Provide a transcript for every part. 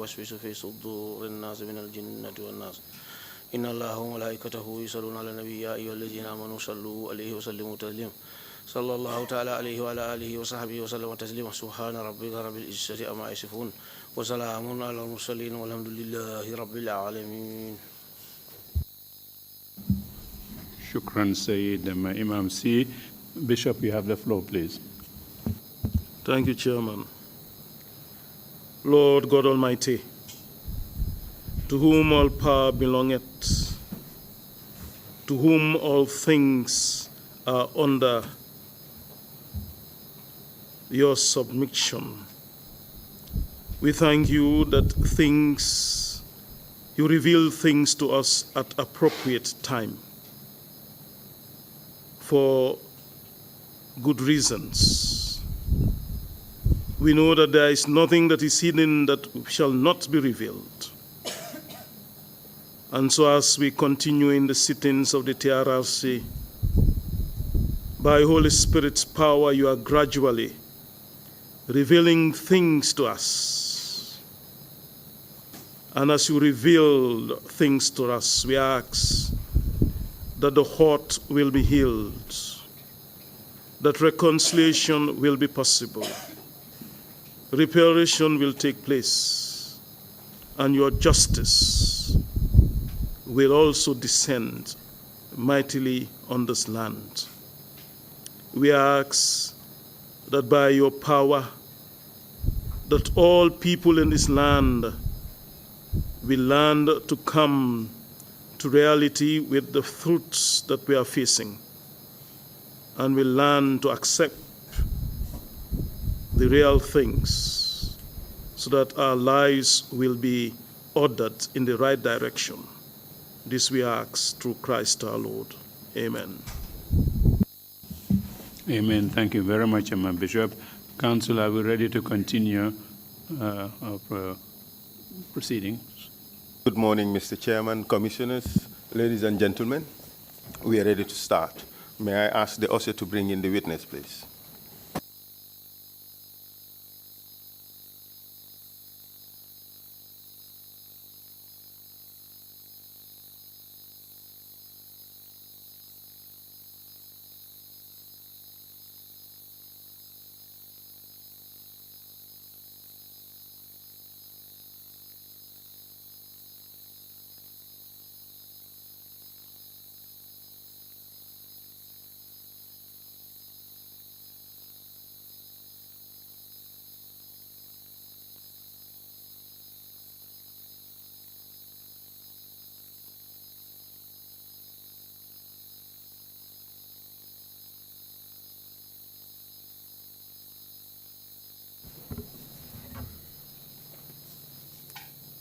وسوس في صدور الناس من الجنة والناس إن الله وملائكته يصلون على النبي يا أيها الذين آمنوا صلوا عليه وسلموا تسليما صلى الله تعالى عليه وعلى آله وصحبه وسلم تسليما سبحان ربك رب العزة عما يصفون وسلام على المرسلين والحمد لله رب العالمين. Shukran Sayyid Imam C. Bishop, you have the floor, please. Thank you, Chairman. Lord God Almighty, to whom all power belongeth, to whom all things are under your submission, we thank you that you reveal things to us at appropriate time for good reasons. We know that there is nothing that is hidden that shall not be revealed. And so as we continue in the sittings of the TRRC, by Holy Spirit's power, you are gradually revealing things to us. And as you reveal things to us, we ask that the heart will be healed, that reconciliation will be possible, reparation will take place, and your justice will also descend mightily on this land. We ask that by your power, that all people in this land will learn to come to reality with the fruits that we are facing, and will learn to accept the real things so that our lives will be ordered in the right direction. This we ask through Christ our Lord. Amen. Amen. Thank you very much, Imam Bishop. Council, are we ready to continue our proceedings? Good morning, Mr. Chairman, Commissioners, ladies and gentlemen. We are ready to start. May I ask the usher to bring in the witness, please?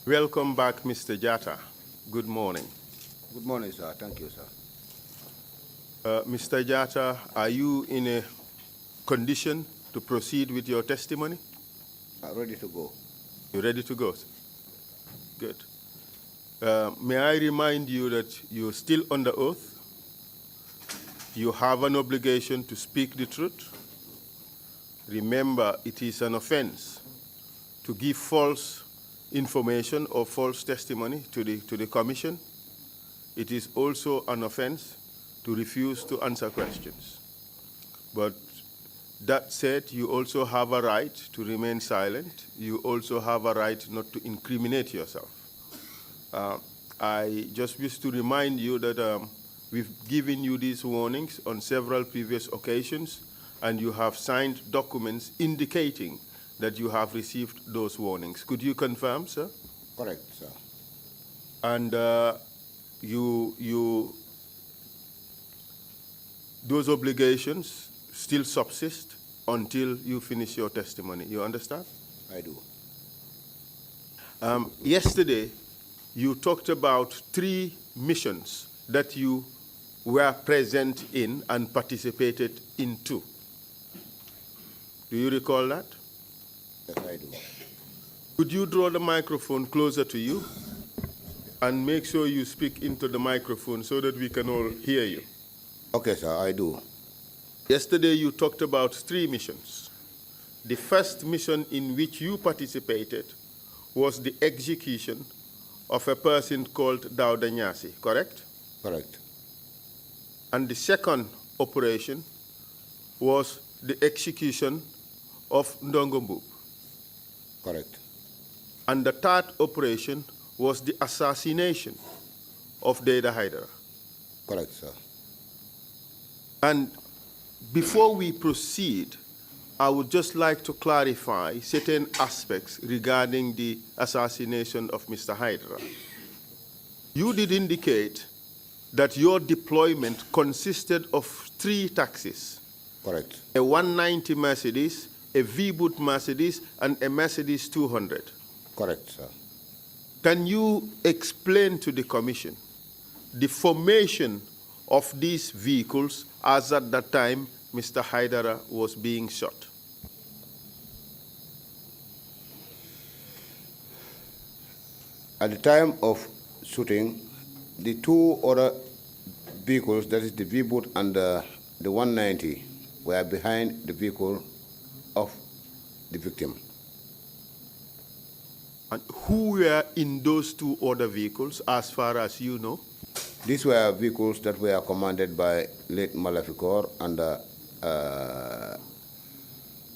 Welcome back, Mr. Jatta. Good morning. Good morning, sir. Thank you, sir. Mr. Jatta, are you in a condition to proceed with your testimony? Ready to go. You ready to go? Good. May I remind you that you're still under oath? You have an obligation to speak the truth. Remember, it is an offense to give false information or false testimony to the commission. It is also an offense to refuse to answer questions. But that said, you also have a right to remain silent. You also have a right not to incriminate yourself. I just wish to remind you that we've given you these warnings on several previous occasions, and you have signed documents indicating that you have received those warnings. Could you confirm, sir? Correct, sir. And those obligations still subsist until you finish your testimony. You understand? I do. Yesterday, you talked about 3 missions that you were present in and participated in 2. Do you recall that? Yes, I do. Could you draw the microphone closer to you and make sure you speak into the microphone so that we can all hear you? Okay, sir, I do. Yesterday you talked about 3 missions. The first mission in which you participated was the execution of a person called Dauda Nyasi, correct? Correct. And the second operation was the execution of Ndongo Mbub. Correct. And the third operation was the assassination of Deda Haidara. Correct, sir. And before we proceed, I would just like to clarify certain aspects regarding the assassination of Mr. Haidara. You did indicate that your deployment consisted of 3 taxis. Correct. A 190 Mercedes, a V-boot Mercedes, and a Mercedes 200. Correct, sir. Can you explain to the Commission the formation of these vehicles as at that time Mr. Haidara was being shot? At the time of shooting, the 2 other vehicles, that is the V-boot and the 190, were behind the vehicle of the victim. And who were in those 2 other vehicles, as far as you know? These were vehicles that were commanded by late Malafikor and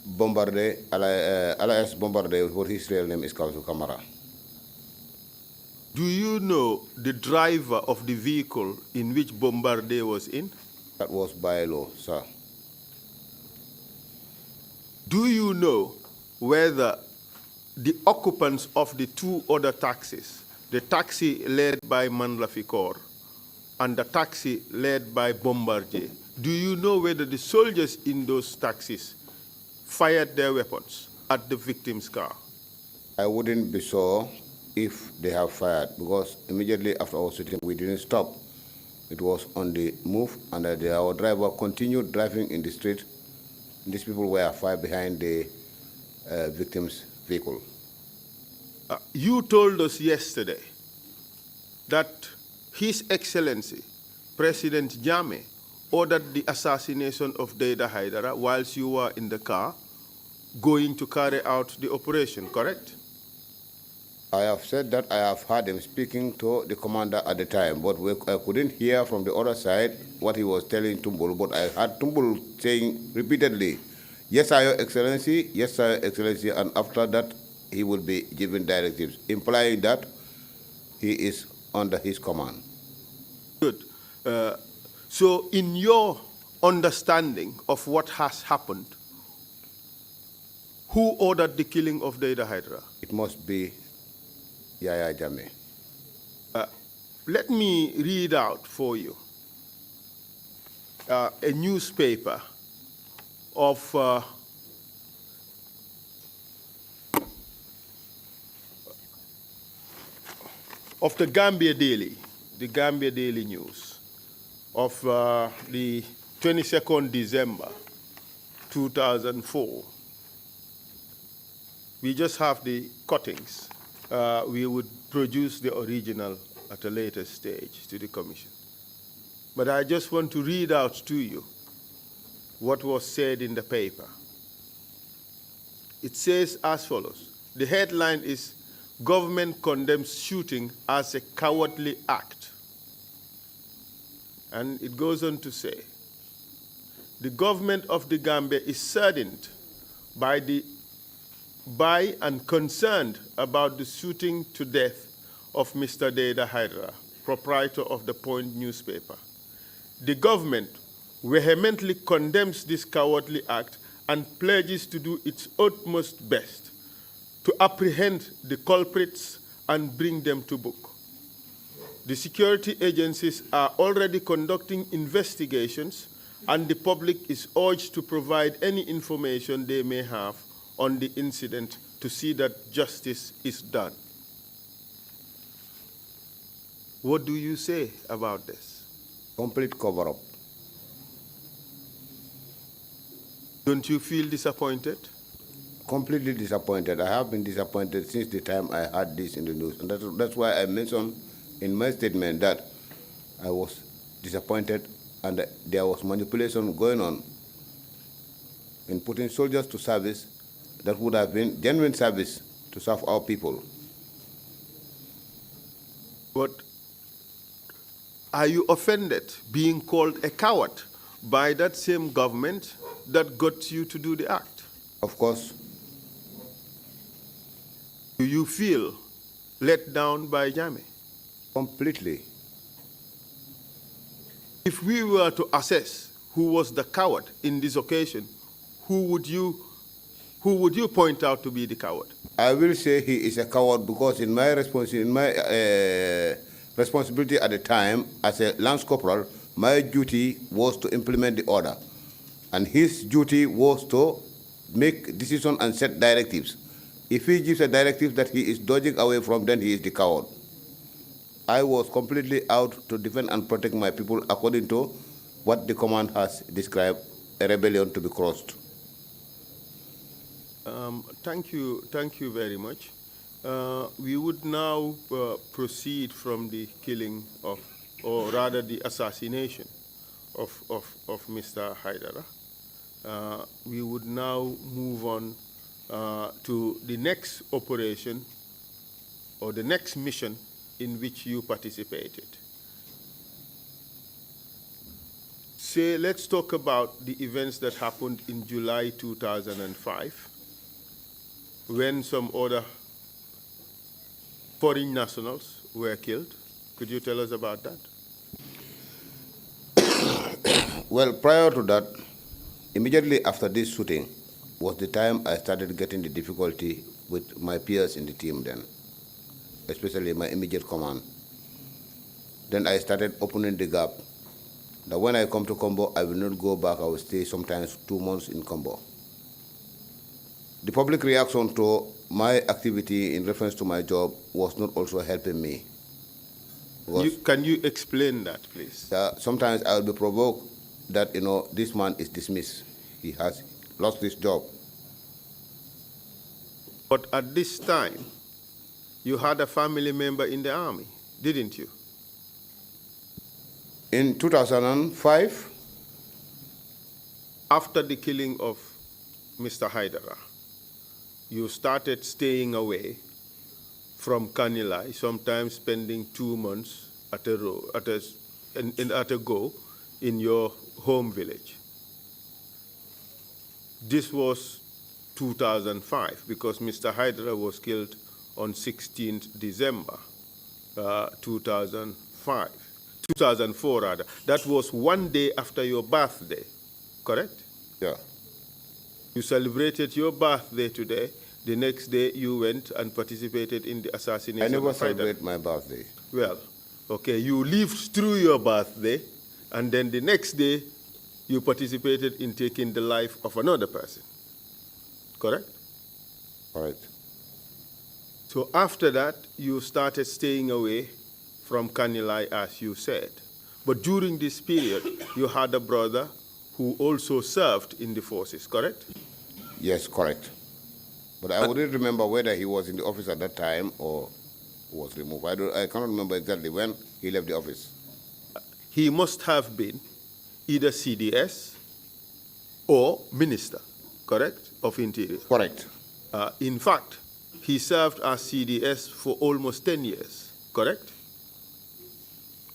Bombardier, alias Bombardier, what his real name is Kausu Kamara. Do you know the driver of the vehicle in which Bombardier was in? That was by law, sir. Do you know whether the occupants of the 2 other taxis, the taxi led by Manlafikor and the taxi led by Bombardier, do you know whether the soldiers in those taxis fired their weapons at the victim's car? I wouldn't be sure if they have fired, because immediately after our shooting, we didn't stop. It was on the move, and our driver continued driving in the street. These people were far behind the victim's vehicle. You told us yesterday that His Excellency, President Jammeh, ordered the assassination of Deda Haidara whilst you were in the car going to carry out the operation, correct? I have said that I have heard him speaking to the commander at the time, but I couldn't hear from the other side what he was telling Tumbul, but I heard Tumbul saying repeatedly, yes, sir, Your Excellency, yes, sir, Your Excellency, and after that, he will be given directives, implying that he is under his command. Good. So in your understanding of what has happened, who ordered the killing of Deda Haidara? It must be Yaya Jammeh. Let me read out for you a newspaper of the Gambia Daily, the Gambia Daily News of the 22nd December 2004. We just have the cuttings. We would produce the original at a later stage to the Commission. But I just want to read out to you what was said in the paper. It says as follows. The headline is, Government condemns shooting as a cowardly act. And it goes on to say, the government of the Gambia is saddened by and concerned about the shooting to death of Mr. Deda Haidara, proprietor of the Point newspaper. The government vehemently condemns this cowardly act and pledges to do its utmost best to apprehend the culprits and bring them to book. The security agencies are already conducting investigations, and the public is urged to provide any information they may have on the incident to see that justice is done. What do you say about this? Complete cover-up. Don't you feel disappointed? Completely disappointed. I have been disappointed since the time I heard this in the news. And that's why I mentioned in my statement that I was disappointed and there was manipulation going on in putting soldiers to service that would have been genuine service to serve our people. But are you offended being called a coward by that same government that got you to do the act? Of course. Do you feel let down by Jammeh? Completely. If we were to assess who was the coward in this occasion, who would you point out to be the coward? I will say he is a coward because in my responsibility at the time as a lance corporal, my duty was to implement the order, and his duty was to make decisions and set directives. If he gives a directive that he is dodging away from, then he is the coward. I was completely out to defend and protect my people according to what the command has described, a rebellion to be crossed. Thank you very much. We would now proceed from the killing of, or rather the assassination of Mr. Haidara. We would now move on to the next operation or the next mission in which you participated. Let's talk about the events that happened in July 2005 when some other foreign nationals were killed. Could you tell us about that? Well, prior to that, immediately after this shooting was the time I started getting the difficulty with my peers in the team then, especially my immediate command. Then I started opening the gap. Now when I come to Combo, I will not go back. I will stay sometimes 2 months in Combo. The public reaction to my activity in reference to my job was not also helping me. Can you explain that, please? Sometimes I will be provoked that, this man is dismissed. He has lost his job. But at this time, you had a family member in the army, didn't you? In 2005? After the killing of Mr. Haidara, you started staying away from Kanilai, sometimes spending 2 months at a go in your home village. This was 2005 because Mr. Haidara was killed on 16th December 2004 rather. That was 1 day after your birthday, correct? Yeah. You celebrated your birthday today. The next day you went and participated in the assassination. I never of Haidara. celebrate my birthday. Well, okay, you lived through your birthday, and then the next day you participated in taking the life of another person, correct? Correct. So after that, you started staying away from Kanilai, as you said. But during this period, you had a brother who also served in the forces, correct? Yes, correct. But I wouldn't remember whether he was in the office at that time or was removed. I cannot remember exactly when he left the office. He must have been either CDS or minister, correct, of Interior. Correct. In fact, he served as CDS for almost 10 years, correct?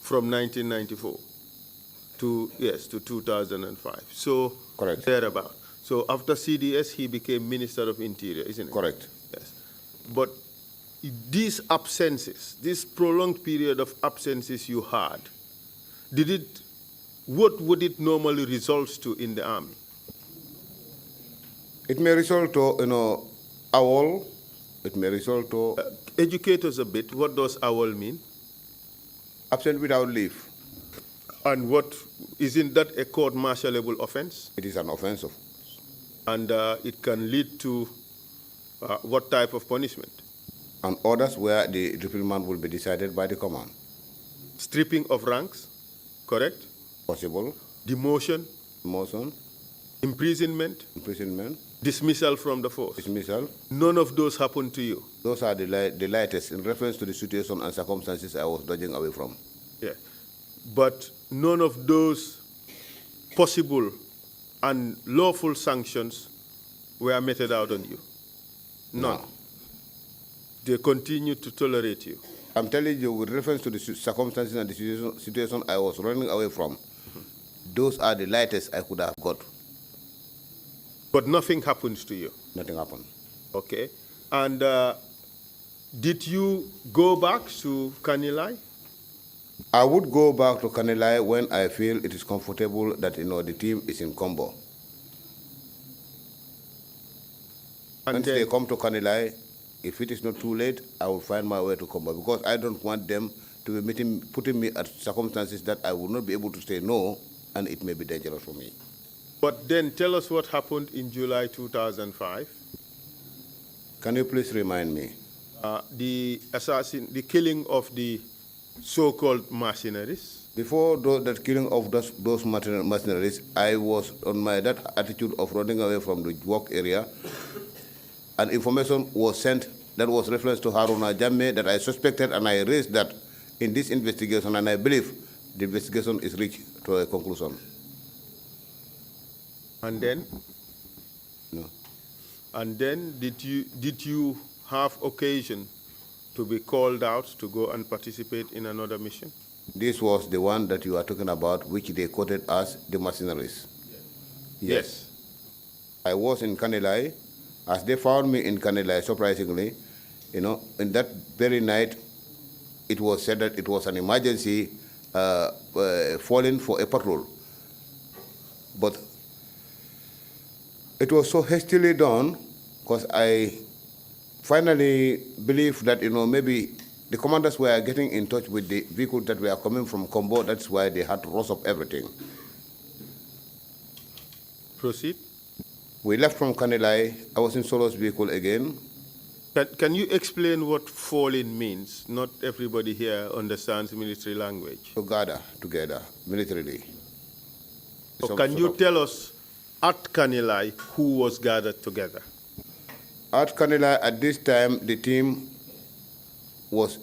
From 1994 to 2005. So correct. Thereabout. So after CDS, he became Minister of Interior, isn't it? Correct. Yes. But these absences, this prolonged period of absences you had, what would it normally result to in the army? It may result to, AWOL. It may result to... educate us a bit. What does AWOL mean? Absent without leave. And isn't that a court-martialable offense? It is an offense. And it can lead to what type of punishment? And orders where the reprimand will be decided by the command. Stripping of ranks, correct? Possible. Demotion. Demotion. Imprisonment. Imprisonment. Dismissal from the force. Dismissal. None of those happened to you? Those are the lightest in reference to the situation and circumstances I was dodging away from. Yeah. But none of those possible and lawful sanctions were meted out on you? None. No. They continue to tolerate you? I'm telling you, with reference to the circumstances and the situation I was running away from, those are the lightest I could have got. But nothing happened to you? Nothing happened. Okay. And did you go back to Kanilai? I would go back to Kanilai when I feel it is comfortable that, the team is in combo. And once they come to Kanilai, if it is not too late, I will find my way to combo, because I don't want them to be putting me at circumstances that I will not be able to say no, and it may be dangerous for me. But then tell us what happened in July 2005. Can you please remind me? The killing of the so-called mercenaries. Before that killing of those mercenaries, I was on that attitude of running away from the work area, and information was sent that was reference to Haruna Jammeh that I suspected, and I raised that in this investigation, and I believe the investigation is reached to a conclusion. And then? No. And then did you have occasion to be called out to go and participate in another mission? This was the one that you are talking about, which they quoted as the mercenaries. Yes. I was in Kanilai. As they found me in Kanilai, surprisingly, in that very night, it was said that it was an emergency falling for a patrol. But it was so hastily done, because I finally believe that, maybe the commanders were getting in touch with the vehicles that were coming from Combo. That's why they had to rush up everything. Proceed. We left from Kanilai. I was in Solo's vehicle again. Can you explain what falling means? Not everybody here understands military language. To gather together militarily. So can you tell us at Kanilai who was gathered together? At Kanilai, at this time, the team was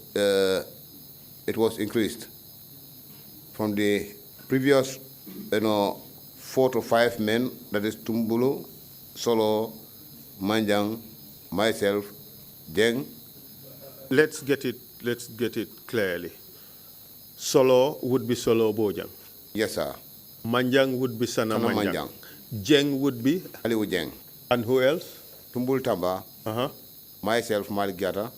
increased from the previous 4 to 5 men, that is Tumbulu, Solo, Manjang, myself, Jeng. Let's get it clearly. Solo would be Solo Bojang. Yes, sir. Manjang would be Sana Manjang. Jeng would be? Aliu Jeng. And who else? Tumbul Tamba. Myself, Malick Jatta.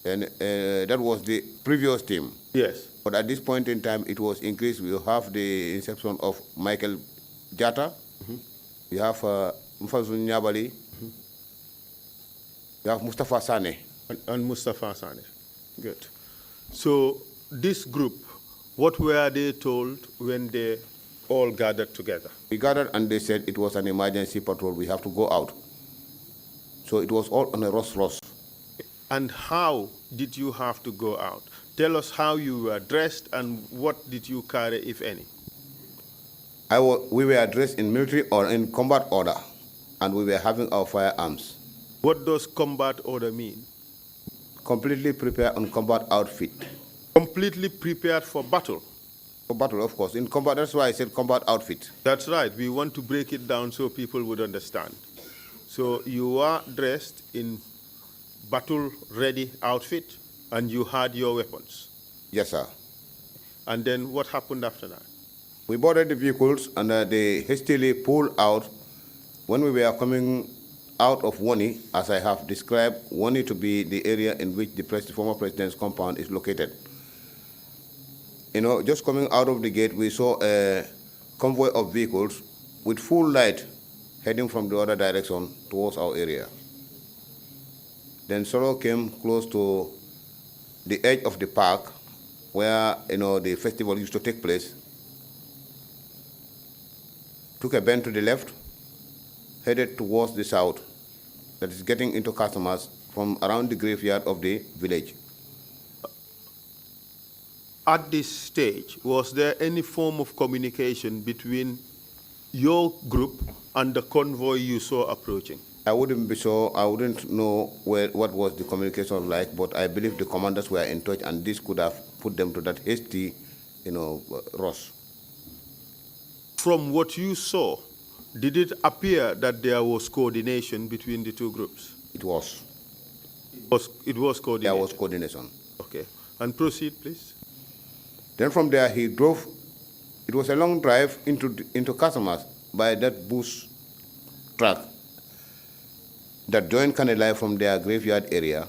And that was the previous team. Yes. But at this point in time, it was increased. We have the inception of Michael Jatta. We have Mfazun Nyabali. We have Mustafa Sane. And Mustafa Sane. Good. So this group, what were they told when they all gathered together? We gathered and they said it was an emergency patrol. We have to go out. So it was all on a rush. And how did you have to go out? Tell us how you were dressed and what did you carry, if any? We were dressed in military or in combat order, and we were having our firearms. What does combat order mean? Completely prepared on combat outfit. Completely prepared for battle? For battle, of course. In combat, that's why I said combat outfit. That's right. We want to break it down so people would understand. So you are dressed in battle-ready outfit, and you had your weapons? Yes, sir. And then what happened after that? We boarded the vehicles, and they hastily pulled out. When we were coming out of Wani, as I have described, Wani to be the area in which the former president's compound is located. Just coming out of the gate, we saw a convoy of vehicles with full light heading from the other direction towards our area. Then Solo came close to the edge of the park where the festival used to take place, took a bend to the left, headed towards the south, that is getting into customers from around the graveyard of the village. At this stage, was there any form of communication between your group and the convoy you saw approaching? I wouldn't be sure. I wouldn't know what was the communication like, but I believe the commanders were in touch, and this could have put them to that hasty, rush. From what you saw, did it appear that there was coordination between the two groups? It was. It was coordination? There was coordination. Okay. Okay. And proceed, please. Then from there, he drove. It was a long drive into Casamas by that bush track that joined Kanilai from their graveyard area.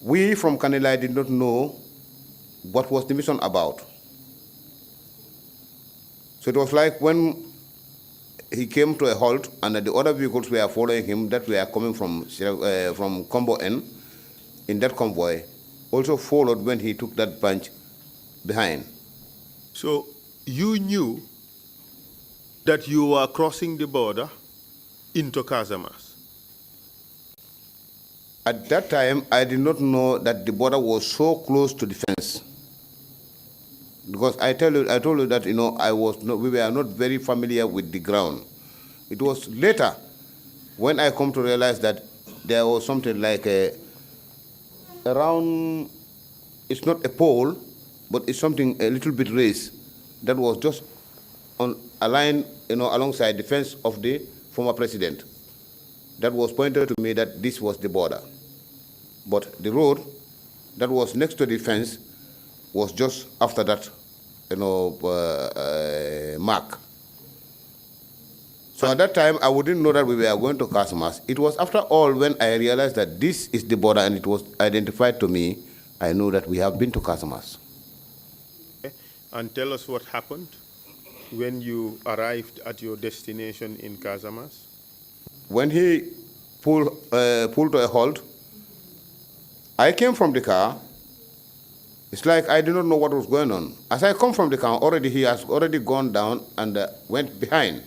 We from Kanilai did not know what was the mission about. So it was like when he came to a halt and the other vehicles were following him that were coming from Combo N in that convoy also followed when he took that branch behind. So you knew that you were crossing the border into Casamas? At that time, I did not know that the border was so close to the fence. Because I told you that we were not very familiar with the ground. It was later when I come to realize that there was something like around. It's not a pole, but it's something a little bit raised that was just on a line, alongside the fence of the former president. That was pointed to me that this was the border. But the road that was next to the fence was just after that, mark. So at that time, I wouldn't know that we were going to Casamas. It was after all when I realized that this is the border and it was identified to me, I knew that we have been to Casamas. Okay. And tell us what happened when you arrived at your destination in Casamas. When he pulled to a halt, I came from the car. It's like I did not know what was going on. As I come from the car, he has already gone down and went behind.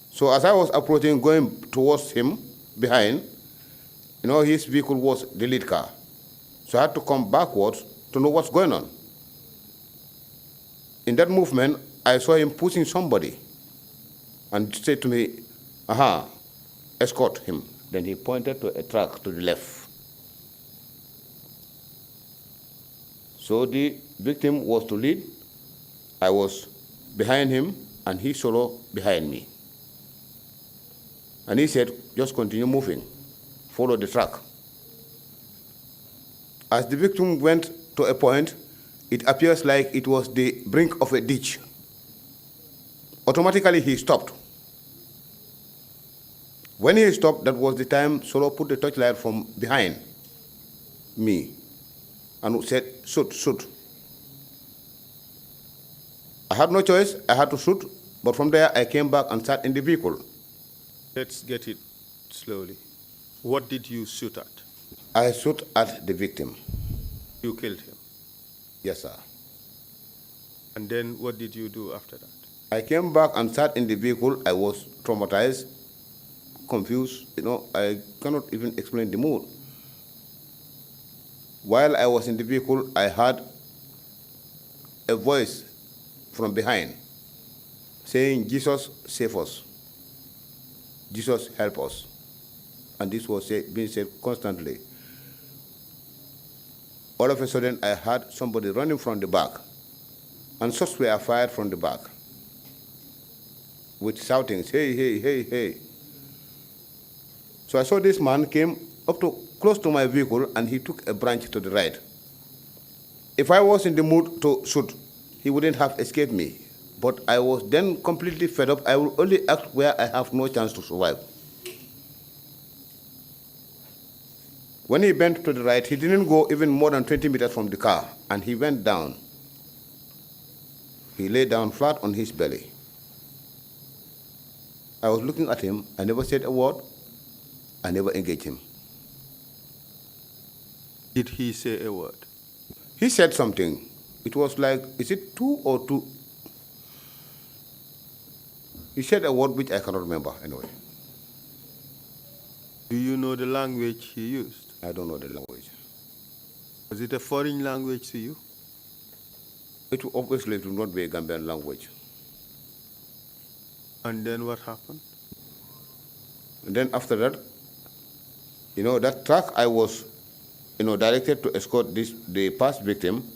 So as I was approaching, going towards him behind, his vehicle was the lead car. So I had to come backwards to know what's going on. In that movement, I saw him pushing somebody and said to me, escort him. Then he pointed to a truck to the left. So the victim was to lead. I was behind him, and he solo behind me. And he said, just continue moving. Follow the truck. As the victim went to a point, it appears like it was the brink of a ditch. Automatically, he stopped. When he stopped, that was the time Solo put the torchlight from behind me and said, shoot. I had no choice, I had to shoot, but from there I came back and sat in the vehicle. Let's get it slowly. What did you shoot at? I shot at the victim. You killed him? Yes, sir. And then what did you do after that? I came back and sat in the vehicle. I was traumatized, confused. I cannot even explain the mood. While I was in the vehicle, I heard a voice from behind saying, Jesus, save us. Jesus, help us. And this was being said constantly. All of a sudden, I heard somebody running from the back, and shots were fired from the back with shoutings, hey, hey, hey, hey. So I saw this man came up to close to my vehicle, and he took a branch to the right. If I was in the mood to shoot, he wouldn't have escaped me. But I was then completely fed up. I will only act where I have no chance to survive. When he bent to the right, he didn't go even more than 20 meters from the car, and he went down. He lay down flat on his belly. I was looking at him. I never said a word. I never engaged him. Did he say a word? He said something. It was like, is it 2 or 2? He said a word which I cannot remember anyway. Do you know the language he used? I don't know the language. Was it a foreign language to you? It obviously would not be a Gambian language. And then what happened? And then after that, that truck I was, directed to escort the past victim.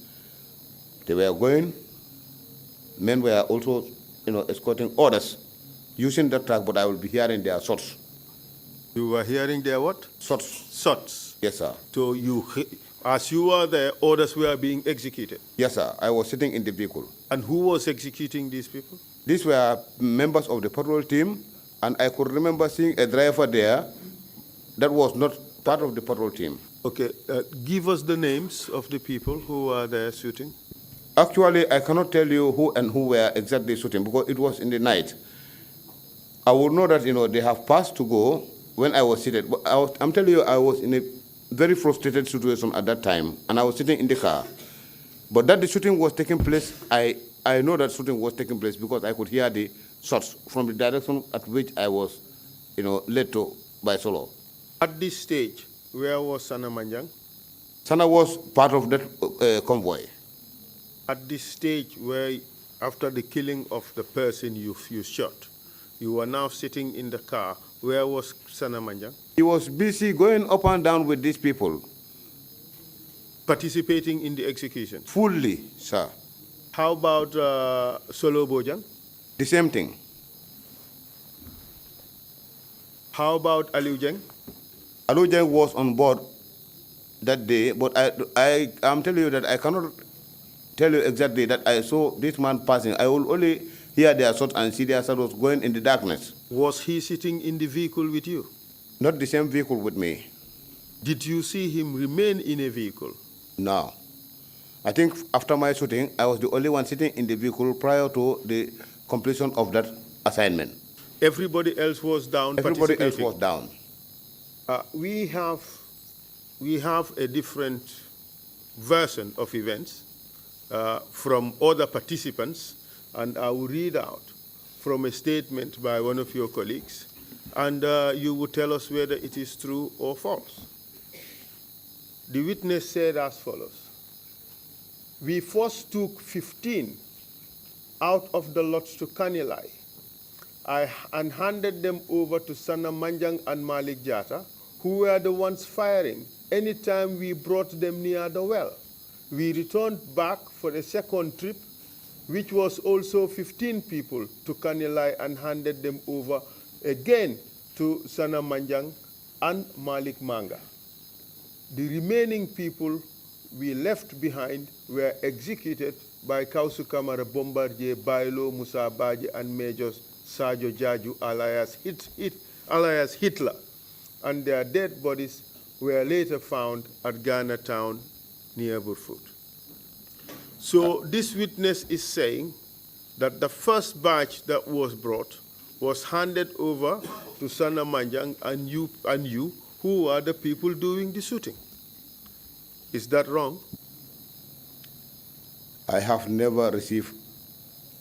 They were going. Men were also, escorting others using that truck, but I will be hearing their shots. You were hearing their what? Shots. Shots. Yes, sir. So as you were there, orders were being executed. Yes, sir. I was sitting in the vehicle. And who was executing these people? These were members of the patrol team, and I could remember seeing a driver there that was not part of the patrol team. Okay, give us the names of the people who were there shooting. Actually, I cannot tell you who and who were exactly shooting because it was in the night. I would know that, they have passed to go when I was seated. But I'm telling you, I was in a very frustrated situation at that time, and I was sitting in the car. But that the shooting was taking place, I know that shooting was taking place because I could hear the shots from the direction at which I was, led to by Solo. At this stage, where was Sana Manjang? Sana was part of that convoy. At this stage where, after the killing of the person you shot, you were now sitting in the car, where was Sana Manjang? He was busy going up and down with these people. Participating in the execution? Fully, sir. How about Solo Bojang? The same thing. How about Aliu Jeng? Aliu Jeng was on board that day, but I'm telling you that I cannot tell you exactly that I saw this man passing. I will only hear their shots and see their shadows going in the darkness. Was he sitting in the vehicle with you? Not the same vehicle with me. Did you see him remain in a vehicle? No. I think after my shooting, I was the only one sitting in the vehicle prior to the completion of that assignment. Everybody else was down. Everybody else was down. We have a different version of events from other participants, and I will read out from a statement by one of your colleagues, and you will tell us whether it is true or false. The witness said as follows: "We first took 15 out of the lots to Kanilai and handed them over to Sana Manjang and Malick Jatta, who were the ones firing anytime we brought them near the well. We returned back for a second trip, which was also 15 people, to Kanilai and handed them over again to Sana Manjang and Malick Manga. The remaining people we left behind were executed by Kausu Kamara Bombardier, Bailo, Musa Baji, and Majors Sajo Jaju, alias Hitler, and their dead bodies were later found at Ghana town near Burfoot." So this witness is saying that the first batch that was brought was handed over to Sana Manjang and you, who are the people doing the shooting. Is that wrong? I have never received,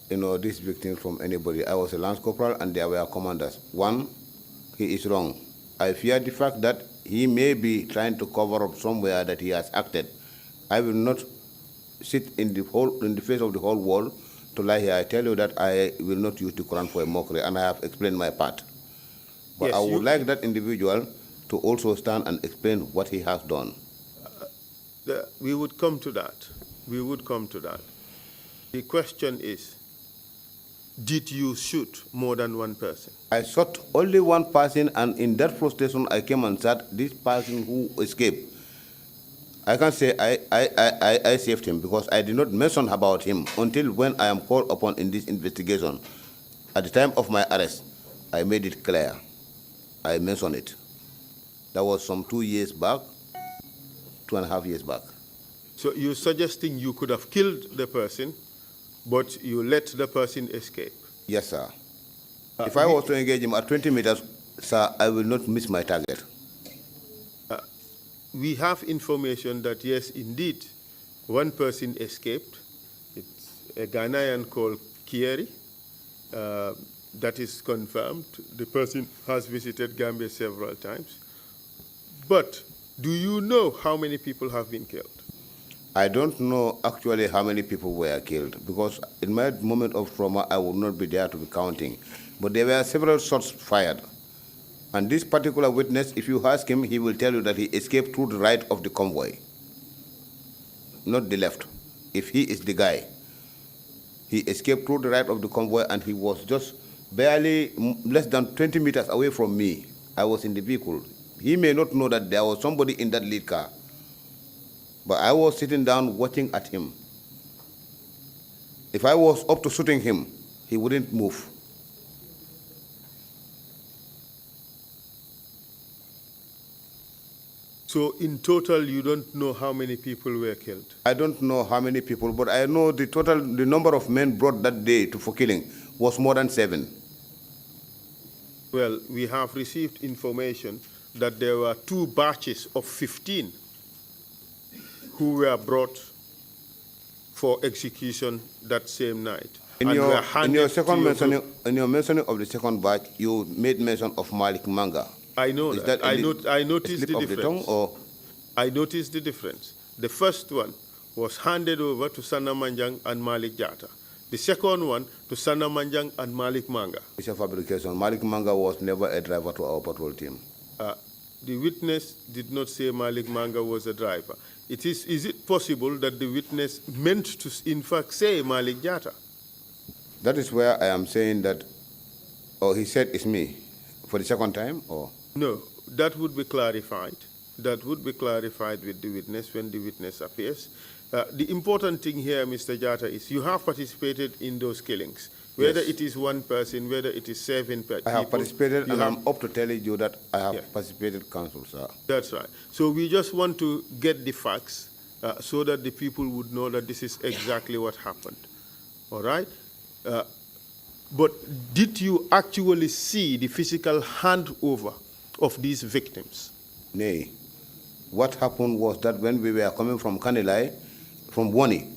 this victim from anybody. I was a lance corporal and there were commanders. One, he is wrong. I fear the fact that he may be trying to cover up somewhere that he has acted. I will not sit in the face of the whole world to lie here. I tell you that I will not use the Quran for a mockery, and I have explained my part. But yes, I would like that individual to also stand and explain what he has done. We would come to that. We would come to that. The question is, did you shoot more than one person? I shot only one person, and in that frustration, I came and shot this person who escaped. I can't say I saved him because I did not mention about him until when I am called upon in this investigation. At the time of my arrest, I made it clear. I mentioned it. That was some 2 years back, 2.5 years back. So you're suggesting you could have killed the person, but you let the person escape? Yes, sir. If I was to engage him at 20 meters, sir, I will not miss my target. We have information that, yes, indeed, one person escaped. It's a Ghanaian called Kieri. That is confirmed. The person has visited Gambia several times. But do you know how many people have been killed? I don't know actually how many people were killed because in my moment of trauma, I would not be there to be counting. But there were several shots fired. And this particular witness, if you ask him, he will tell you that he escaped through the right of the convoy, not the left. If he is the guy, he escaped through the right of the convoy and he was just barely less than 20 meters away from me. I was in the vehicle. He may not know that there was somebody in that lead car. But I was sitting down watching at him. If I was up to shooting him, he wouldn't move. So in total, you don't know how many people were killed? I don't know how many people, but I know the number of men brought that day for killing was more than 7. Well, we have received information that there were 2 batches of 15 who were brought for execution that same night. In your mentioning of the second batch, you made mention of Malick Manga. I know Is that. I noticed the difference. Or? I noticed the difference. The first one was handed over to Sana Manjang and Malick Jatta. The second one to Sana Manjang and Malick Manga. It's a fabrication. Malick Manga was never a driver to our patrol team. The witness did not say Malick Manga was a driver. Is it possible that the witness meant to, in fact, say Malick Jatta? That is where I am saying that, he said it's me for the second time, or? No, that would be clarified. That would be clarified with the witness when the witness appears. The important thing here, Mr. Jatta, is you have participated in those killings. Whether Yes. it is 1 person, whether it is 7 people. I have participated, and I'm up to telling you that I have Yeah. participated, Council, sir. That's right. So we just want to get the facts so that the people would know that this is exactly what happened. All right? But did you actually see the physical handover of these victims? Nay. What happened was that when we were coming from Kanilai, from Wani,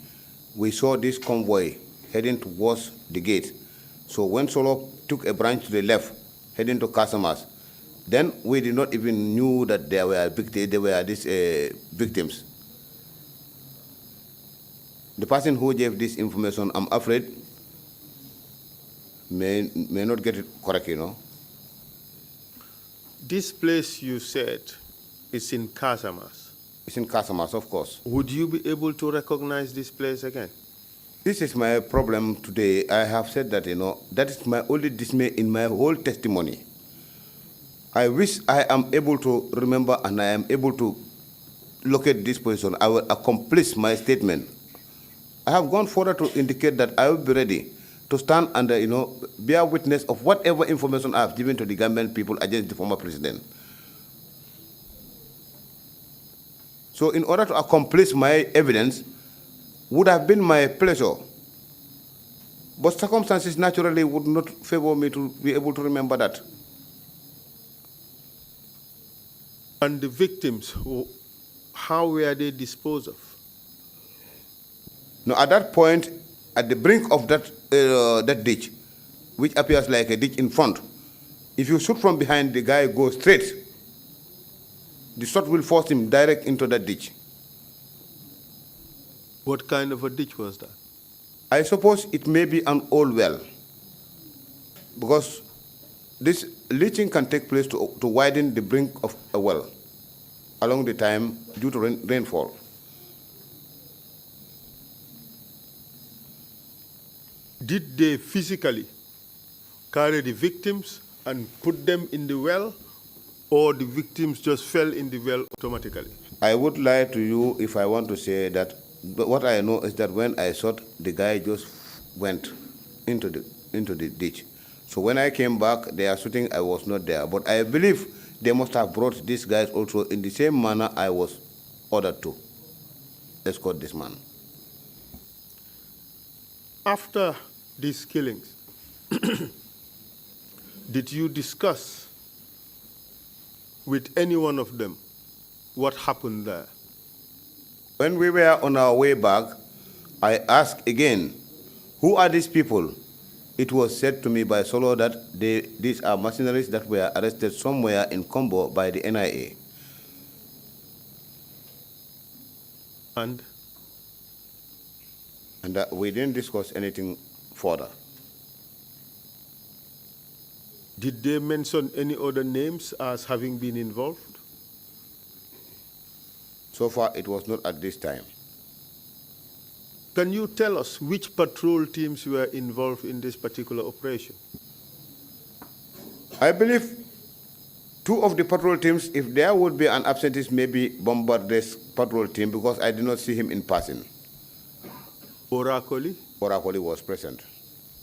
we saw this convoy heading towards the gate. So when Solo took a branch to the left, heading to Casamas, then we did not even knew that there were these victims. The person who gave this information, I'm afraid, may not get it correct, you know. This place you said is in Casamas. It's in Casamas, of course. Would you be able to recognize this place again? This is my problem today. I have said that, you know, that is my only dismay in my whole testimony. I wish I am able to remember and I am able to locate this position. I will accomplish my statement. I have gone further to indicate that I will be ready to stand and, bear witness of whatever information I have given to the Gambian people against the former president. So in order to accomplish my evidence, would have been my pleasure. But circumstances naturally would not favor me to be able to remember that. And the victims, how were they disposed of? Now, at that point, at the brink of that ditch, which appears like a ditch in front, if you shoot from behind, the guy goes straight. The shot will force him direct into that ditch. What kind of a ditch was that? I suppose it may be an old well, because this leaching can take place to widen the brink of a well along the time due to rainfall. Did they physically carry the victims and put them in the well, or the victims just fell in the well automatically? I would lie to you if I want to say that. But what I know is that when I shot, the guy just went into the ditch. So when I came back, they are shooting, I was not there. But I believe they must have brought these guys also in the same manner I was ordered to escort this man. After these killings, did you discuss with any one of them what happened there? When we were on our way back, I asked again, who are these people? It was said to me by Solo that these are mercenaries that were arrested somewhere in Combo by the NIA. And we didn't discuss anything further. did they mention any other names as having been involved? So far, it was not at this time. Can you tell us which patrol teams were involved in this particular operation? I believe Two of the patrol teams, if there would be an absentee, maybe Bombardier's patrol team, because I did not see him in person. Orakoli? Orakoli was present.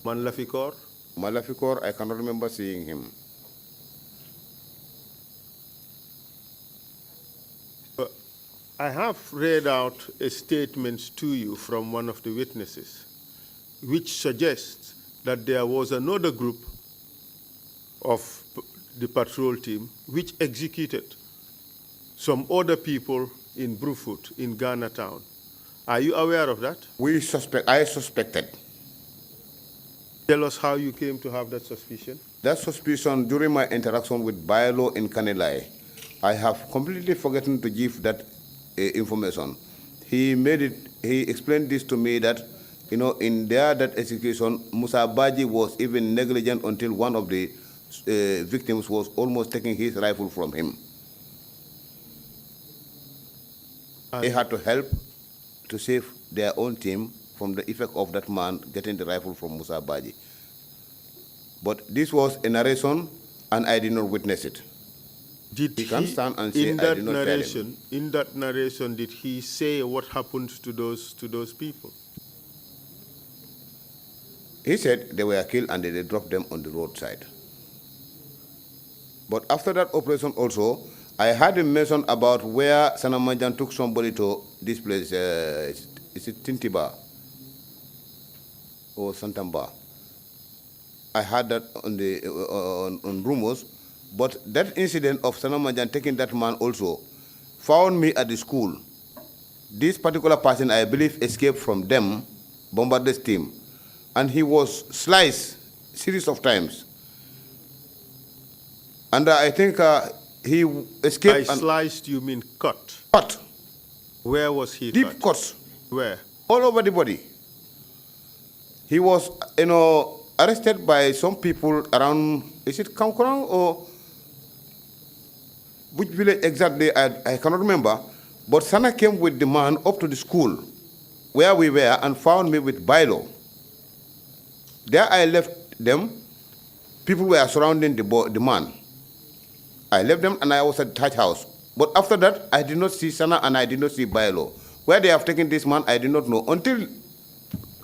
Manlafikor? Malafikor, I cannot remember seeing him. I have read out a statement to you from one of the witnesses, which suggests that there was another group of the patrol team which executed some other people in Brufut, in Ghana town. Are you aware of that? I suspected. Tell us how you came to have that suspicion. That suspicion, during my interaction with Bailo in Kanilai, I have completely forgotten to give that information. He explained this to me that, in that execution, Musa Baji was even negligent until one of the victims was almost taking his rifle from him. They had to help to save their own team from the effect of that man getting the rifle from Musa Baji. But this was a narration, and I did not witness it. Did he can stand and say, in I did not narration, tell him. in that narration, did he say what happened to those people? He said they were killed and they dropped them on the roadside. But after that operation also, I had him mention about where Sanamajan took somebody to this place, is it Tintiba or Santamba? I had that on the on rumors, but that incident of Sanamajan taking that man also found me at the school. This particular person, I believe, escaped from them, Bombardier's team, and he was sliced series of times. And I think he escaped. By sliced, you mean cut? Cut. Where was he Deep cut? cuts. Where? All over the body. He was, arrested by some people around, is it Kamkurang or which village exactly, I cannot remember. But Sana came with the man up to the school where we were and found me with Bailo. There I left them. People were surrounding the man. I left them and I was at the Taj house. But after that, I did not see Sana and I did not see Bailo. Where they have taken this man, I did not know. Until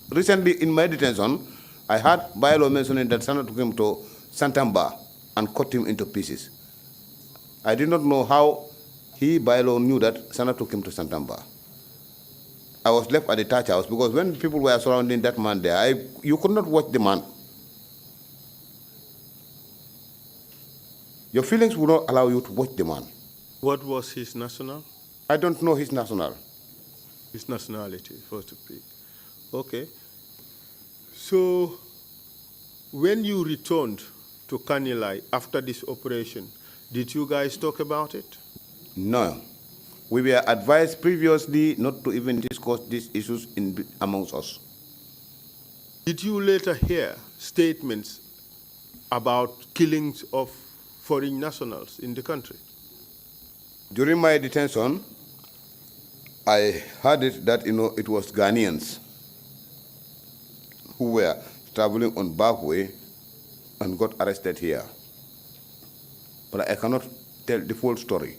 recently in my detention, I heard Bailo mentioning that Sana took him to Santamba and cut him into pieces. I did not know how Bailo knew that Sana took him to Santamba. I was left at the Taj house because when people were surrounding that man there, you could not watch the man. Your feelings would not allow you to watch the man. What was his national? I don't know his national. His nationality, first to speak. Okay. So, when you returned to Kanilai after this operation, did you guys talk about it? No. We were advised previously not to even discuss these issues amongst us. Did you later hear statements about killings of foreign nationals in the country? During my detention, I heard it that it was Ghanaians who were traveling on back way and got arrested here. But I cannot tell the full story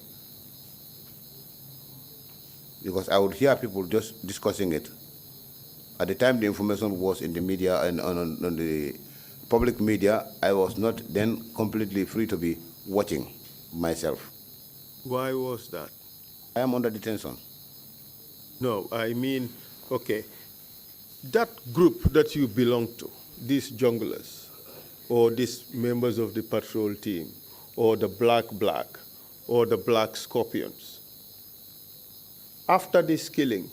because I would hear people just discussing it. At the time the information was in the media and on the public media, I was not then completely free to be watching myself. Why was that? I am under detention. No, I mean, okay, that group that you belong to, these junglers, or these members of the patrol team, or the black, or the black scorpions, after this killing,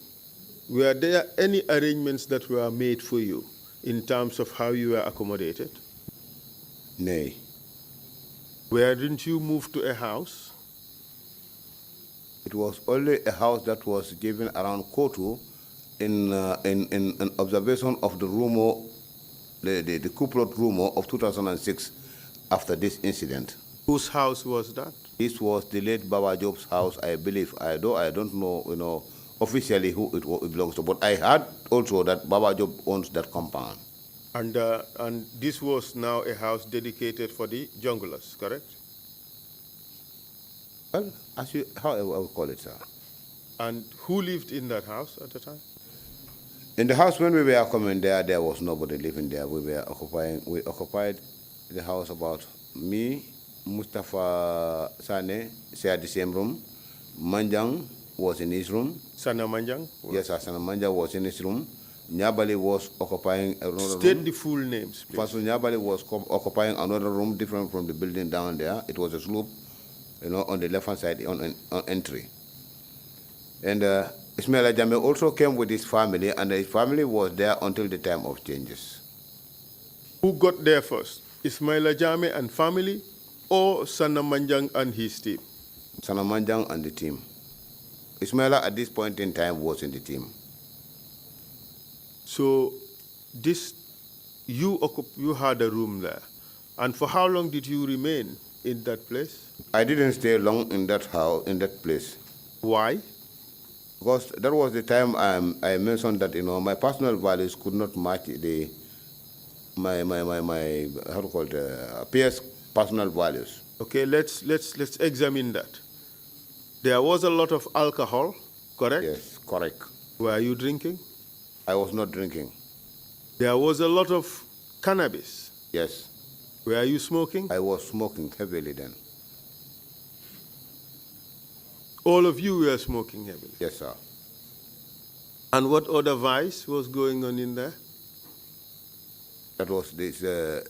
were there any arrangements that were made for you in terms of how you were accommodated? Nay. Didn't you move to a house? It was only a house that was given around Kotu in observation of the rumor, the coup plot rumor of 2006 after this incident. Whose house was that? This was the late Baba Job's house, I believe. I don't know, officially who it belongs to, but I heard also that Baba Job owns that compound. And this was now a house dedicated for the junglers, correct? Well, however I would call it, sir. And who lived in that house at the time? In the house when we were coming there was nobody living there. We occupied the house about me, Mustafa Sane shared the same room. Manjang was in his room. Sana Manjang? Yes, sir, Sana Manjang was in his room. Nyabali was occupying another room. State the full names, please. Pastor Nyabali was occupying another room different from the building down there. It was a slope, on the left-hand side on entry. And Ismail Ajame also came with his family, and his family was there until the time of changes. Who got there first? Ismail Ajame and family, or Sana Manjang and his team? Sana Manjang and the team. Ismaila at this point in time was in the team. So you had a room there. And for how long did you remain in that place? I didn't stay long in that house, in that place. Why? Because that was the time I mentioned that my personal values could not match my how to call it, peers' personal values. Okay, let's examine that. There was a lot of alcohol, correct? Yes, correct. Were you drinking? I was not drinking. There was a lot of cannabis. Yes. Were you smoking? I was smoking heavily then. All of you were smoking heavily? Yes, sir. And what other vice was going on in there? That was these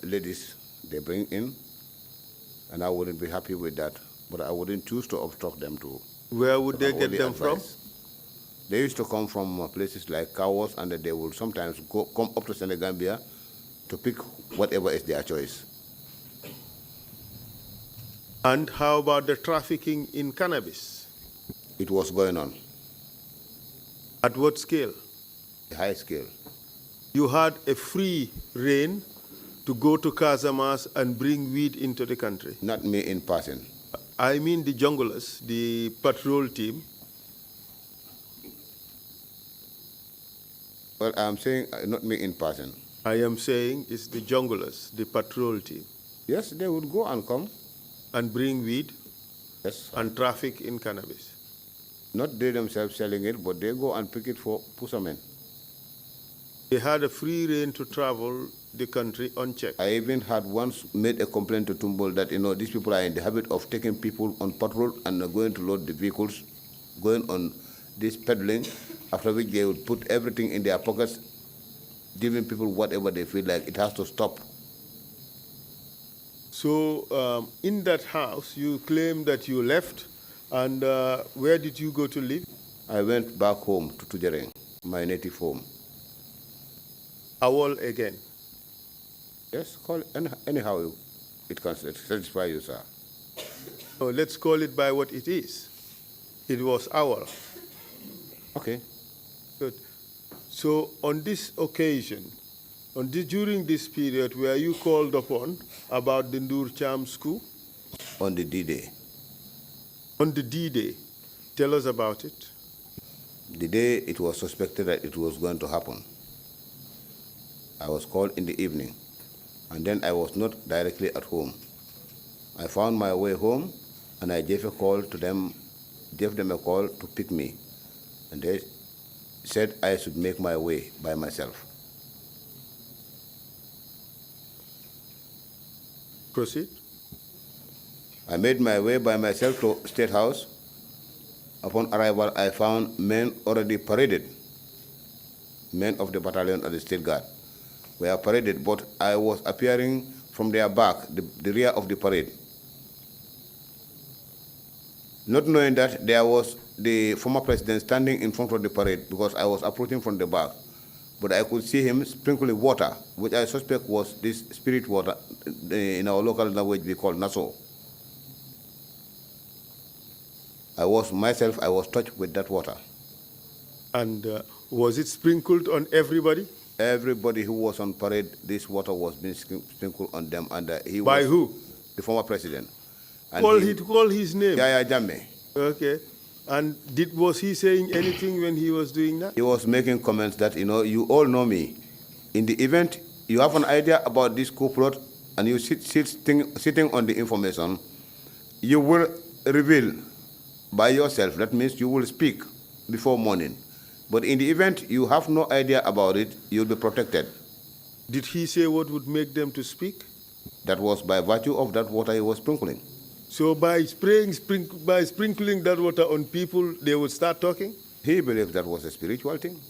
ladies they bring in, and I wouldn't be happy with that, but I wouldn't choose to obstruct them to. Where would they get them from? They used to come from places like Kawas, and they would sometimes come up to Gambia to pick whatever is their choice. And how about the trafficking in cannabis? It was going on. At what scale? A high scale. You had a free reign to go to Casamas and bring weed into the country? Not me in person. I mean the junglers, the patrol team. Well, I'm saying not me in person. I am saying it's the junglers, the patrol team. Yes, they would go and come. And bring weed? Yes. And traffic in cannabis? Not they themselves selling it, but they go and pick it for Pusamen. They had a free reign to travel the country unchecked. I even had once made a complaint to Tumbul that, these people are in the habit of taking people on patrol and going to load the vehicles, going on this peddling, after which they would put everything in their pockets, giving people whatever they feel like. It has to stop. So in that house, you claim that you left, and where did you go to live? I went back home to Tujereng, my native home. Awol again? Yes, call it anyhow it can satisfy you, sir. No, let's call it by what it is. It was Awol. Okay. Good. So on this occasion, during this period, were you called upon about the Ndur Cham school? On the D-Day. On the D-Day. Tell us about it. The day it was suspected that it was going to happen, I was called in the evening, and then I was not directly at home. I found my way home, and I gave them a call to pick me, and they said I should make my way by myself. Proceed. I made my way by myself to State House. Upon arrival, I found men already paraded. Men of the battalion of the State Guard were paraded, but I was appearing from their back, the rear of the parade. Not knowing that there was the former president standing in front of the parade because I was approaching from the back. But I could see him sprinkling water, which I suspect was this spirit water, in our local language we call Naso. I was touched with that water. And was it sprinkled on everybody? Everybody who was on parade, this water was being sprinkled on them. And he By was who? The former president. And call his name? Yaya Jammeh. Okay. And was he saying anything when he was doing that? He was making comments that, you all know me. In the event, you have an idea about this coup plot, and you sitting on the information, you will reveal by yourself, that means you will speak before morning. But in the event you have no idea about it, you'll be protected. Did he say what would make them to speak? That was by virtue of that water he was sprinkling. So by sprinkling that water on people, they would start talking? He believed that was a spiritual thing.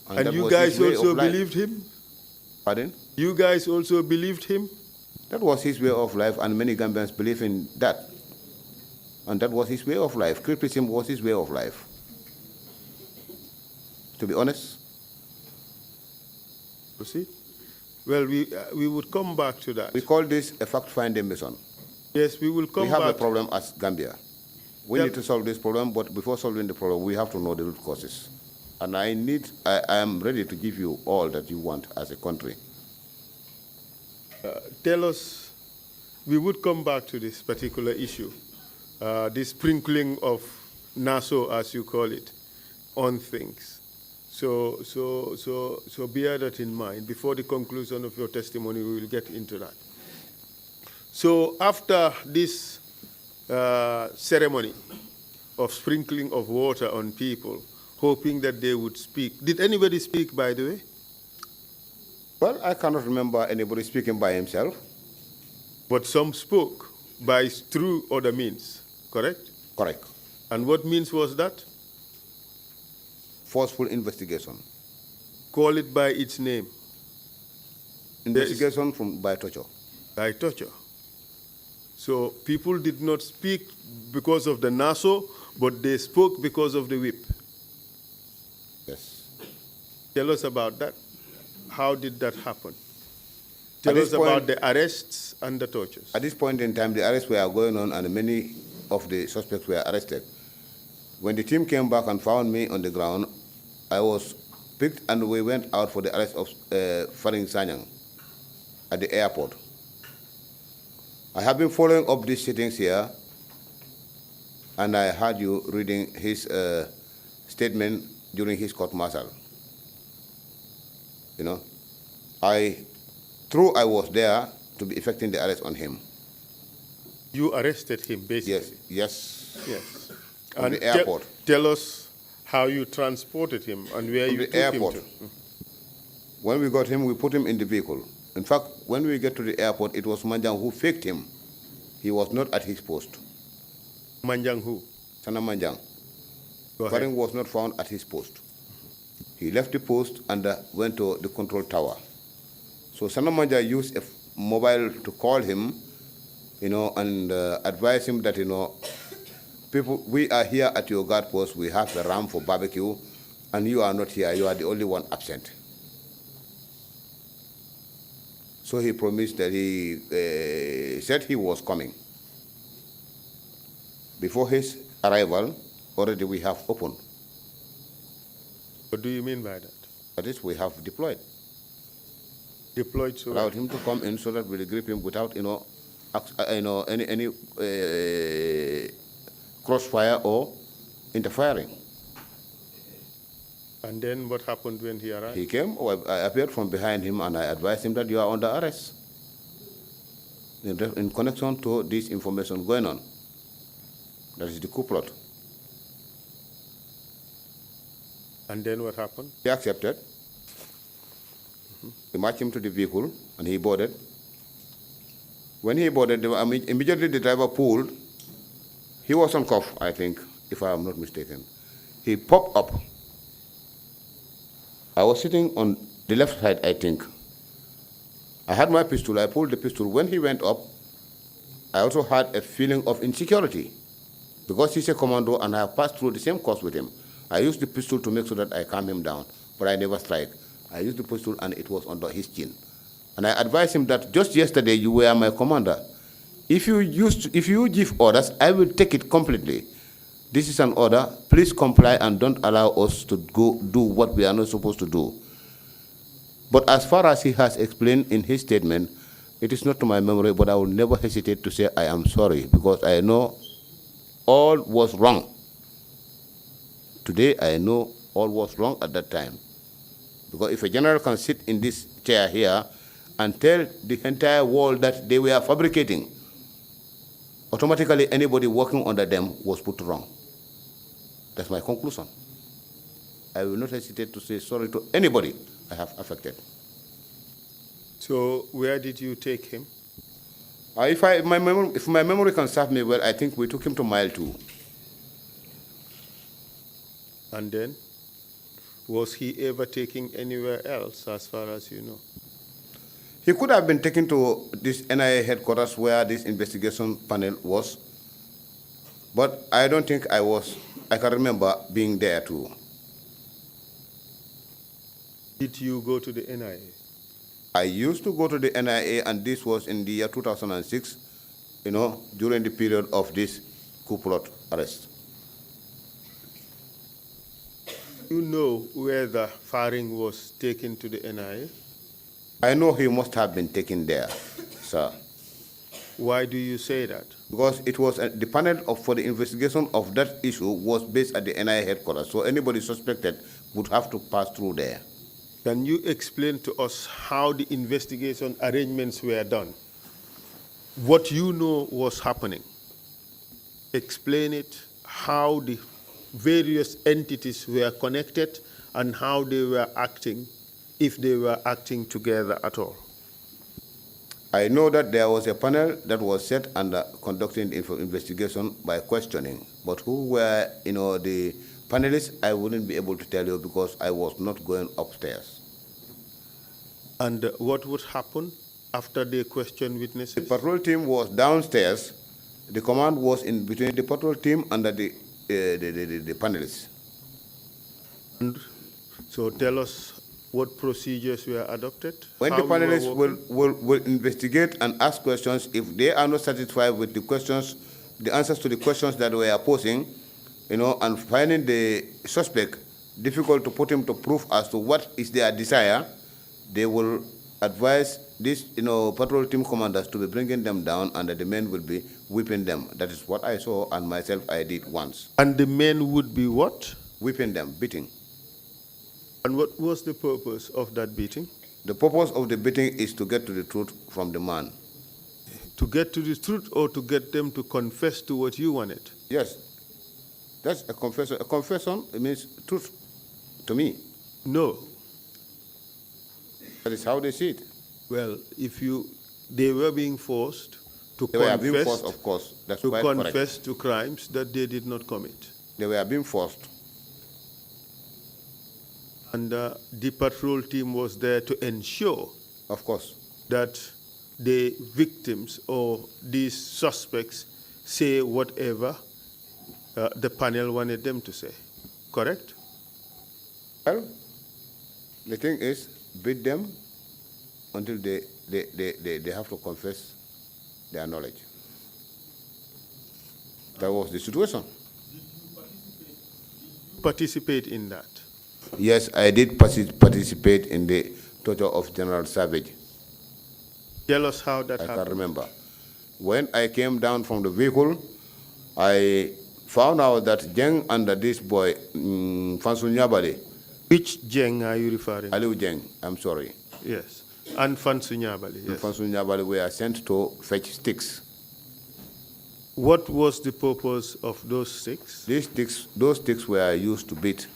And you guys also believed him? Pardon? You guys also believed him? That was his way of life, and many Gambians believe in that. And that was his way of life. Criticism was his way of life. To be honest. Proceed. Well, we would come back to that. We call this a fact-finding mission. Yes, we will come back. We have a problem as Gambia. We need to solve this problem, but before solving the problem, we have to know the root causes. And I am ready to give you all that you want as a country. Tell us, we would come back to this particular issue, this sprinkling of NASO, as you call it, on things. So bear that in mind. Before the conclusion of your testimony, we will get into that. So after this ceremony of sprinkling of water on people, hoping that they would speak, did anybody speak, by the way? Well, I cannot remember anybody speaking by himself. But some spoke through other means, correct? Correct. And what means was that? Forceful investigation. Call it by its name. Investigation by torture. By torture. So people did not speak because of the NASO, but they spoke because of the whip. Yes. Tell us about that. How did that happen? Tell us about the arrests and the tortures. At this point in time, the arrests were going on and many of the suspects were arrested. When the team came back and found me on the ground, I was picked and we went out for the arrest of Faring Sanyang at the airport. I have been following up these sittings here, and I heard you reading his statement during his court-martial. You know, I was there to be effecting the arrest on him. You arrested him, basically? Yes. Yes. From the airport. Tell us how you transported him and where you took him to. When we got him, we put him in the vehicle. In fact, when we get to the airport, it was Manjang who faked him. He was not at his post. Manjang who? Sana Manjang. Faring was not found at his post. He left the post and went to the control tower. So Sana Manjang used a mobile to call him, and advise him that, people, we are here at your guard post. We have a ram for barbecue, and you are not here. You are the only one absent. So he promised that he said he was coming. Before his arrival, already we have opened. What do you mean by that? That is, we have deployed. Deployed so allowed him to come in so that we'll grip him without, any crossfire or interfering. And then what happened when he arrived? He came, I appeared from behind him and I advised him that you are under arrest in connection to this information going on. That is the coup plot. And then what happened? He accepted. We marched him to the vehicle and he boarded. When he boarded, immediately the driver pulled. He was on cuff, I think, if I am not mistaken. He popped up. I was sitting on the left side, I think. I had my pistol, I pulled the pistol. When he went up, I also had a feeling of insecurity because he's a commando and I have passed through the same course with him. I used the pistol to make sure that I calm him down, but I never strike. I used the pistol and it was under his chin. And I advised him that just yesterday you were my commander. If you give orders, I will take it completely. This is an order. Please comply and don't allow us to go do what we are not supposed to do. But as far as he has explained in his statement, it is not to my memory, but I will never hesitate to say I am sorry because I know all was wrong. Today I know all was wrong at that time. Because if a general can sit in this chair here and tell the entire world that they were fabricating, automatically anybody working under them was put wrong. That's my conclusion. I will not hesitate to say sorry to anybody I have affected. So where did you take him? If my memory can serve me well, I think we took him to Mile 2. And then, was he ever taken anywhere else, as far as you know? He could have been taken to this NIA headquarters where this investigation panel was, but I don't think I can remember being there too. Did you go to the NIA? I used to go to the NIA, and this was in the year 2006, during the period of this coup plot arrest. You know whether Faring was taken to the NIA? I know he must have been taken there, sir. Why do you say that? Because it was the panel for the investigation of that issue was based at the NIA headquarters, so anybody suspected would have to pass through there. Can you explain to us how the investigation arrangements were done? What you know was happening. Explain it, how the various entities were connected and how they were acting, if they were acting together at all. I know that there was a panel that was set under conducting the investigation by questioning, but who were, the panelists, I wouldn't be able to tell you because I was not going upstairs. And what would happen after they questioned witnesses? The patrol team was downstairs. The command was in between the patrol team and the panelists. And so tell us what procedures were adopted? When the panelists will investigate and ask questions, if they are not satisfied with the questions, the answers to the questions that we are posing, and finding the suspect difficult to put him to proof as to what is their desire, they will advise these, patrol team commanders to be bringing them down, and the men will be whipping them. That is what I saw, and myself I did once. And the men would be what? Whipping them, beating. And what was the purpose of that beating? The purpose of the beating is to get to the truth from the man. To get to the truth, or to get them to confess to what you wanted? Yes. That's a confession. A confession, it means truth to me. No. That is how they see it. Well, they were being forced to They were being forced, of course. That's quite correct. To confess to crimes that they did not commit. They were being forced. And the patrol team was there to ensure, of course, that the victims or these suspects say whatever the panel wanted them to say. Correct? Well, the thing is, beat them until they have to confess their knowledge. That was the situation. Did you participate in that? Yes, I did participate in the torture of General Savage. Tell us how that happened. I can remember. When I came down from the vehicle, I found out that Jeng under this boy, Fansu Nyabali. Which Jeng are you referring to? Aliu Jeng, I'm sorry. Yes. And Fansu Nyabali, yes. Fansu Nyabali were sent to fetch sticks. What was the purpose of those sticks? Those sticks were used to beat,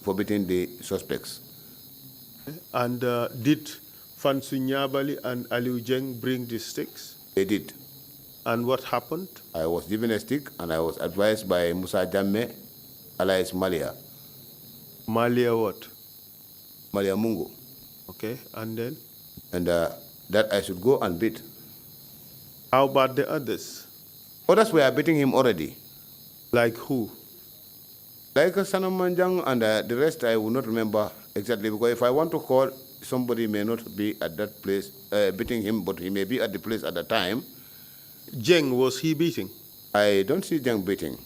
for beating the suspects. And did Fansu Nyabali and Aliu Jeng bring the sticks? They did. And what happened? I was given a stick, and I was advised by Musa Jamme, alias Malia. Malia what? Malia Mungu. Okay, and then? And that I should go and beat. How about the others? Others were beating him already. Like who? Like Sanam Manjang and the rest I will not remember exactly, because if I want to call, somebody may not be at that place beating him, but he may be at the place at the time. Jeng, was he beating? I don't see Jeng beating.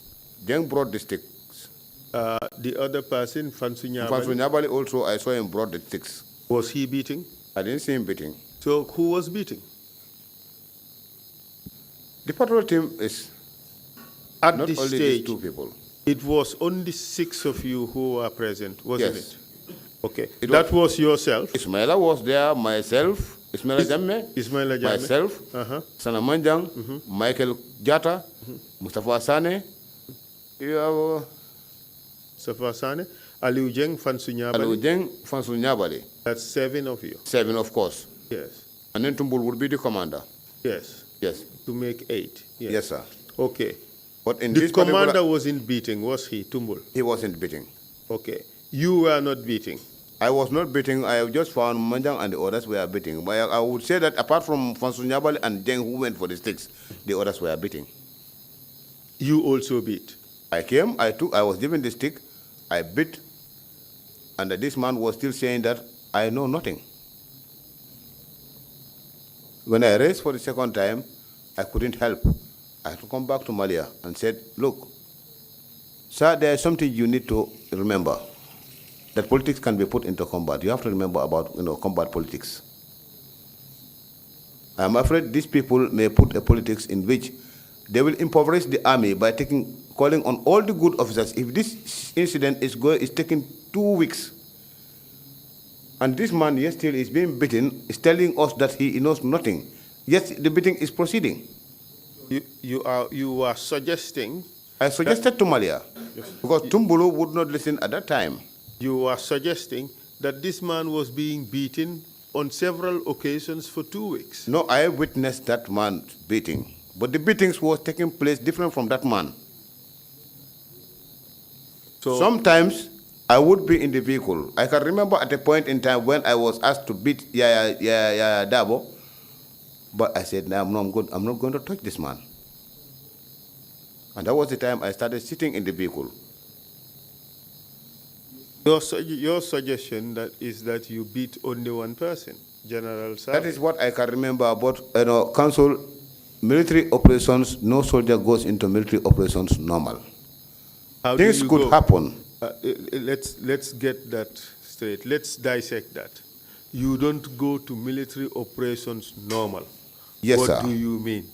Jeng brought the sticks. The other person, Fansu Nyabali? Fansu Nyabali also, I saw him brought the sticks. Was he beating? I didn't see him beating. So who was beating? The patrol team is at not this only stage, these two people. It was only 6 of you who were present, wasn't Yes. it? Okay. That was yourself? Ismaila was there, myself, Ismaila Jammeh, Ismaila Jammeh. myself, Sana Manjang, Michael Jatta, Mustafa Sane, you have Safa Sane, Aliu Jeng, Fansu Nyabali. Aliu Jeng, Fansu Nyabali. That's 7 of you. 7, of course. Yes. And then Tumbul would be the commander. Yes. Yes. To make 8. Yes, Yes, sir. Okay. But in The this commander wasn't beating, was he, Tumbul? he wasn't beating. Okay. You were not beating. I was not beating. I just found Manjang and the others were beating. But I would say that apart from Fansu Nyabali and Jeng who went for the sticks, the others were beating. You also beat. I came, I was given the stick, I beat, and this man was still saying that I know nothing. When I raised for the second time, I couldn't help. I had to come back to Malia and said, look, sir, there is something you need to remember, that politics can be put into combat. You have to remember about combat politics. I'm afraid these people may put a politics in which they will impoverish the army by calling on all the good officers. If this incident is taking 2 weeks, and this man yet still is being beaten, is telling us that he knows nothing, yet the beating is proceeding. You are suggesting. I suggested to Malia, because Tumbulu would not listen at that time. You are suggesting that this man was being beaten on several occasions for 2 weeks. No, I witnessed that man beating, but the beatings was taking place different from that man. So sometimes I would be in the vehicle. I can remember at a point in time when I was asked to beat Yaya Dabo, but I said, no, I'm not going to touch this man. And that was the time I started sitting in the vehicle. Your suggestion is that you beat only one person, General Sir. That is what I can remember. But council, military operations, no soldier goes into military operations normal. Things could happen. Let's get that straight. Let's dissect that. You don't go to military operations normal. Yes, sir. What do you mean?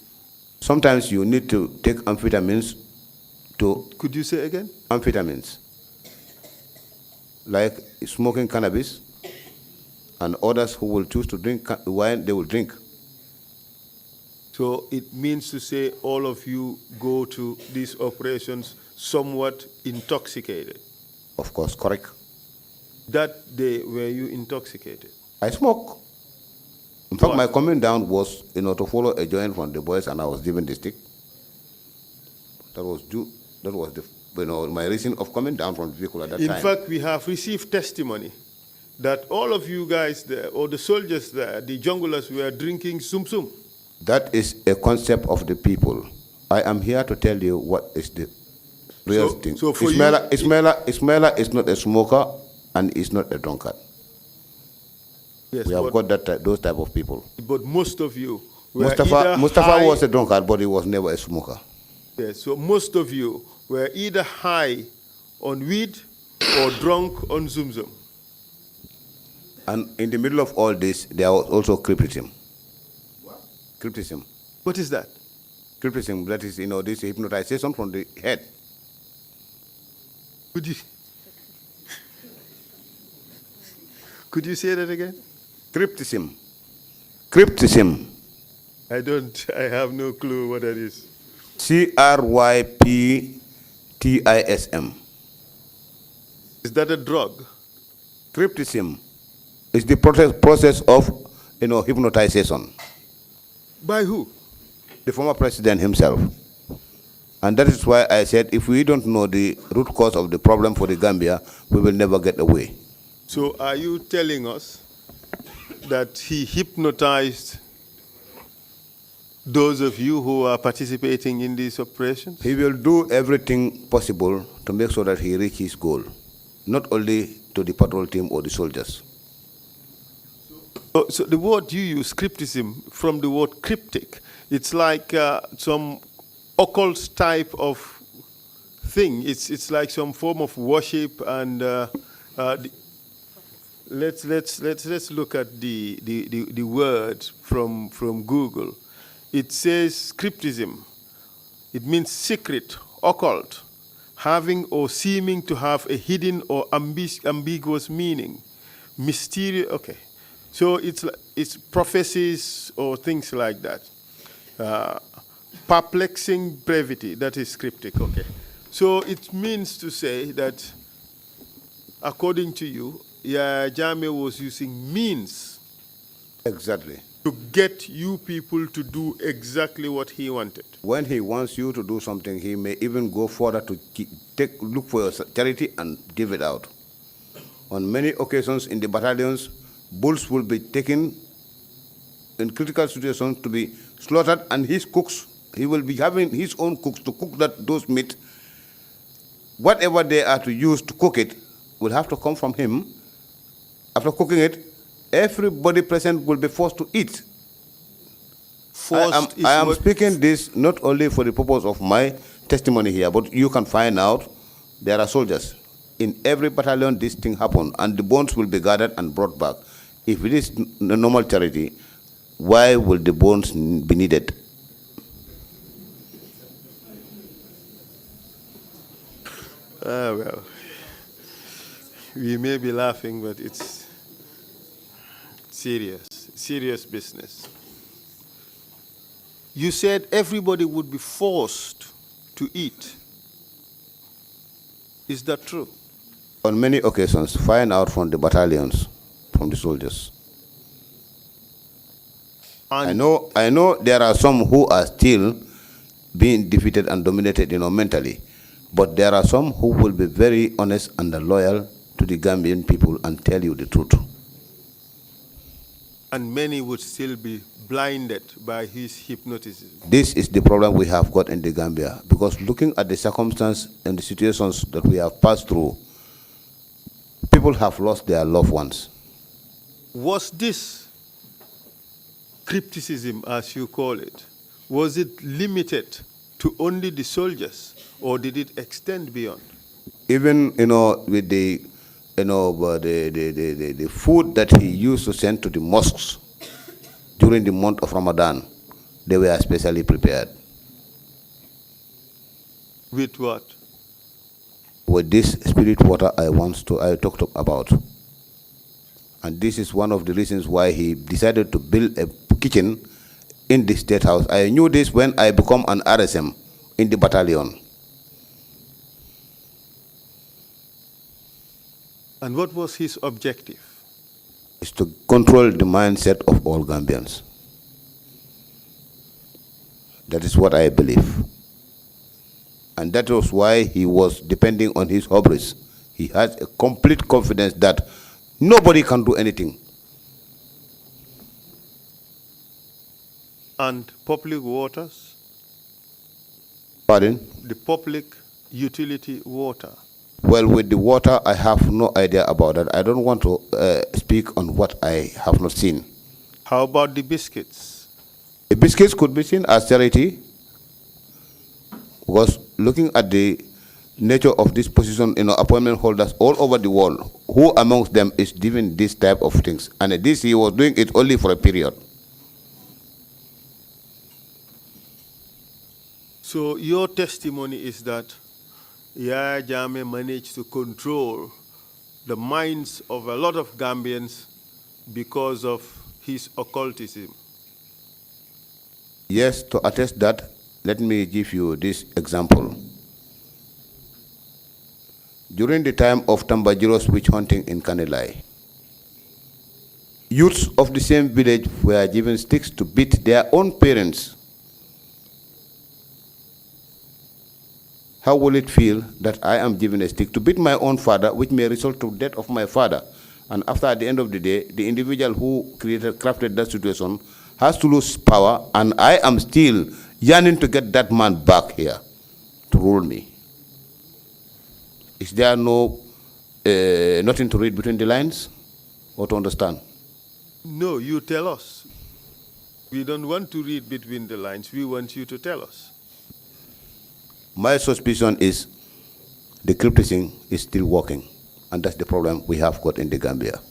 Sometimes you need to take amphetamines to... Could you say again? Amphetamines. Like smoking cannabis, and others who will choose to drink wine, they will drink. So it means to say all of you go to these operations somewhat intoxicated. Of course, correct. That day, were you intoxicated? I smoke. In fact, my coming down was, to follow a joint from the boys, and I was given the stick. That was my reason of coming down from the vehicle at that time. In fact, we have received testimony that all of you guys there, or the soldiers there, the junglers, were drinking sum sum. That is a concept of the people. I am here to tell you what is the real thing. So for Ismaila is not a smoker and is not a drunkard. Yes, we have got those type of people. But most of you were Mustafa was a drunkard, but he was never a smoker. Yes, so most of you were either high on weed or drunk on Zum Zum. And in the middle of all this, there was also cryptism. What? Cryptism. What is that? Cryptism, that is, this hypnotization from the head. Could you say that again? Cryptism. Cryptism. I have no clue what that is. Cryptism. Is that a drug? Cryptism is the process of, hypnotization. By who? The former president himself. And that is why I said if we don't know the root cause of the problem for the Gambia, we will never get away. So are you telling us that he hypnotized those of you who are participating in these operations? He will do everything possible to make sure that he reaches his goal, not only to the patrol team or the soldiers. So the word you use, cryptism, from the word cryptic, it's like some occult type of thing. It's like some form of worship, and let's look at the word from Google. It says cryptism. It means secret, occult, having or seeming to have a hidden or ambiguous meaning, mysterious. Okay, So it's prophecies or things like that. Perplexing brevity, that is cryptic, okay. So it means to say that, according to you, Yahya Jammeh was using means Exactly. to get you people to do exactly what he wanted. When he wants you to do something, he may even go further to look for your charity and give it out. On many occasions in the battalions, bulls will be taken in critical situations to be slaughtered, and his cooks, he will be having his own cooks to cook those meat. Whatever they are to use to cook it will have to come from him. After cooking it, everybody present will be forced to eat. I am speaking this not only for the purpose of my testimony here, but you can find out there are soldiers. In every battalion, this thing happens, and the bones will be gathered and brought back. If it is normal charity, why will the bones be needed? Well, we may be laughing, but it's serious business. You said everybody would be forced to eat. Is that true? On many occasions, find out from the battalions, from the soldiers. And I know there are some who are still being defeated and dominated, mentally, but there are some who will be very honest and loyal to the Gambian people and tell you the truth. And many would still be blinded by his hypnotism. This is the problem we have got in the Gambia, because looking at the circumstances and the situations that we have passed through, people have lost their loved ones. Was this crypticism, as you call it, was it limited to only the soldiers, or did it extend beyond? Even, with the food that he used to send to the mosques during the month of Ramadan, they were specially prepared. With what? With this spirit water I talked about. And this is one of the reasons why he decided to build a kitchen in the State House. I knew this when I became an RSM in the battalion. And what was his objective? Is to control the mindset of all Gambians. That is what I believe. And that was why he was depending on his hubris. He has a complete confidence that nobody can do anything. And public waters? Pardon? The public utility water. Well, with the water, I have no idea about that. I don't want to speak on what I have not seen. How about the biscuits? The biscuits could be seen as charity, because looking at the nature of this position, appointment holders all over the world, who amongst them is doing this type of things? And this, he was doing it only for a period. So your testimony is that Yahya Jammeh managed to control the minds of a lot of Gambians because of his occultism. Yes, to attest that, let me give you this example. During the time of Tambajiro's witch hunting in Kanilai, youths of the same village were given sticks to beat their own parents. How will it feel that I am given a stick to beat my own father, which may result to the death of my father? And after, at the end of the day, the individual who crafted that situation has to lose power, and I am still yearning to get that man back here to rule me. Is there nothing to read between the lines or to understand? No, you tell us. We don't want to read between the lines. We want you to tell us. My suspicion is the cryptism is still working, and that's the problem we have got in the Gambia.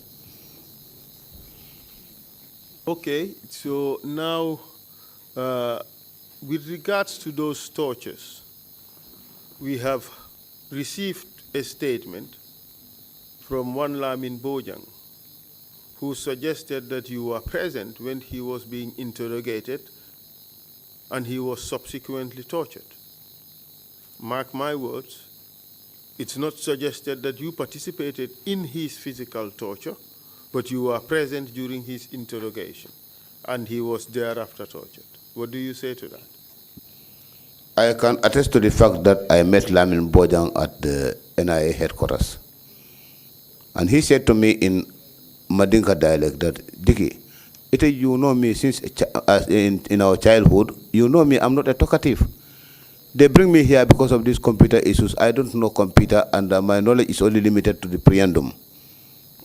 Okay, so now, with regards to those tortures, we have received a statement from one Lamin Bojang, who suggested that you were present when he was being interrogated and he was subsequently tortured. Mark my words, it's not suggested that you participated in his physical torture, but you were present during his interrogation, and he was thereafter tortured. What do you say to that? I can attest to the fact that I met Lamin Bojang at the NIA headquarters. And he said to me in Madinka dialect that, Diki, you know me since in our childhood, you know me, I'm not a talkative. They bring me here because of these computer issues. I don't know computer, and my knowledge is only limited to the preamble.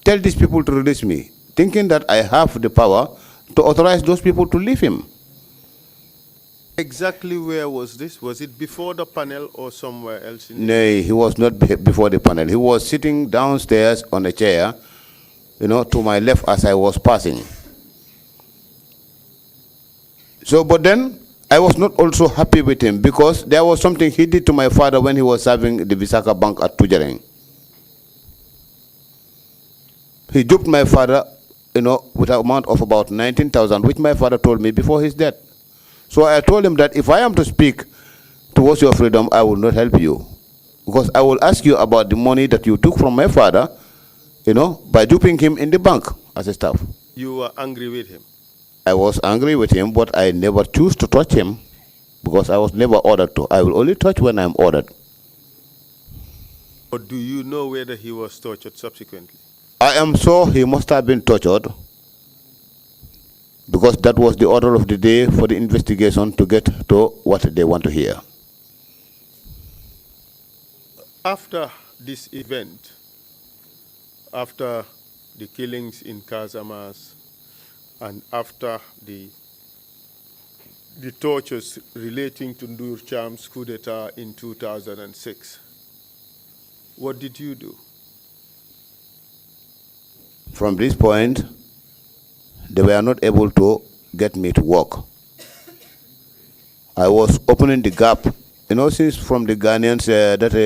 Tell these people to release me, thinking that I have the power to authorize those people to leave him. Exactly where was this? Was it before the panel or somewhere else? No, he was not before the panel. He was sitting downstairs on a chair, to my left as I was passing. So, but then, I was not also happy with him because there was something he did to my father when he was serving the Visaka Bank at Tujareng. He duped my father, with an amount of about 19,000, which my father told me before his death. So I told him that if I am to speak towards your freedom, I will not help you. Because I will ask you about the money that you took from my father, by duping him in the bank as a staff. You were angry with him? I was angry with him, but I never choose to touch him because I was never ordered to. I will only touch when I'm ordered. But do you know whether he was tortured subsequently? I am sure he must have been tortured because that was the order of the day for the investigation to get to what they want to hear. After this event, after the killings in Casamas, and after the tortures relating to Ndur Cham's coup d'etat in 2006, what did you do? From this point, they were not able to get me to work. I was opening the gap, since from the Ghanaians,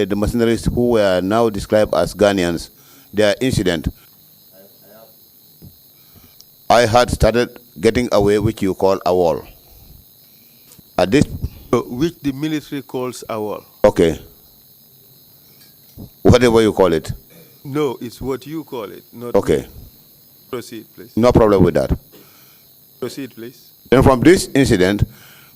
the mercenaries who were now described as Ghanaians, their incident, I had started getting away, which you call a wall. At this, which the military calls a wall. Okay. Whatever you call it. No, it's what you call it. Not okay. Proceed, please. No problem with that. Proceed, please. And from this incident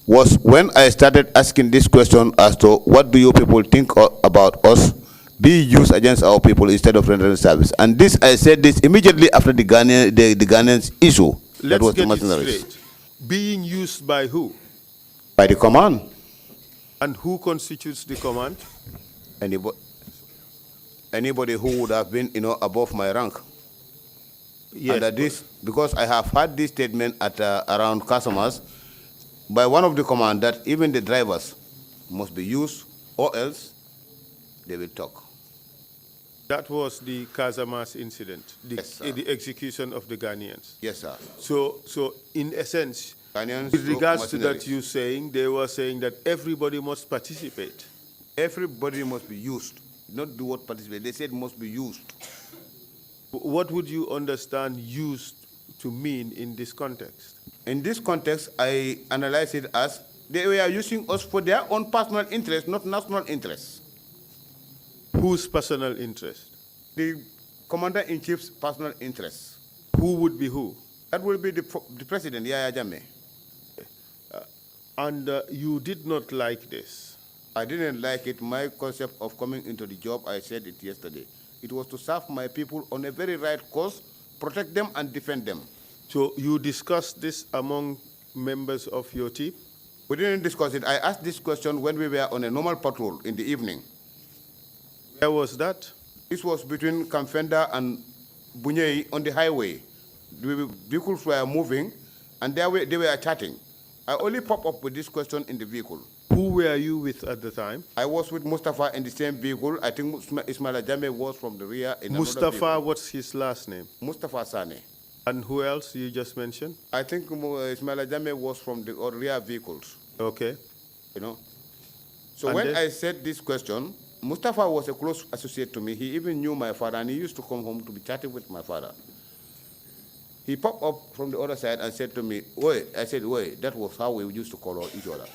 was when I started asking this question as to what do you people think about us be used against our people instead of rendering service. And this, I said this immediately after the Ghanaians issue. That was the mercenaries. Straight. Being used by who? By the command. And who constitutes the command? Anybody who would have been, above my rank. Yes. Under this, because I have had this statement at around customers by one of the command that even the drivers must be used or else they will talk. That was the Casamas incident, yes, the execution of the Ghanaians. Yes, sir. So in essence, Ghanaians, with regards to that you saying, they were saying that everybody must participate. Everybody must be used, not the word participate. They said must be used. What would you understand used to mean in this context? In this context, I analyze it as they were using us for their own personal interest, not national interest. Whose personal interest? The Commander-in-Chief's personal interest. Who would be who? That will be the President, Yahya Jammeh. And you did not like this? I didn't like it. My concept of coming into the job, I said it yesterday. It was to serve my people on a very right course, protect them and defend them. So you discussed this among members of your team? We didn't discuss it. I asked this question when we were on a normal patrol in the evening. Where was that? This was between Kamfenda and Bunyei on the highway. The vehicles were moving, and they were chatting. I only popped up with this question in the vehicle. Who were you with at the time? I was with Mustafa in the same vehicle. I think Ismail Ajame was from the rear. Mustafa, what's his last name? Mustafa Sane. And who else you just mentioned? I think Ismail Ajame was from the rear vehicles. Okay. So when I said this question, Mustafa was a close associate to me. He even knew my father, and he used to come home to be chatting with my father. He popped up from the other side and said to me, "Oi," I said, "Oi," that was how we used to call each other.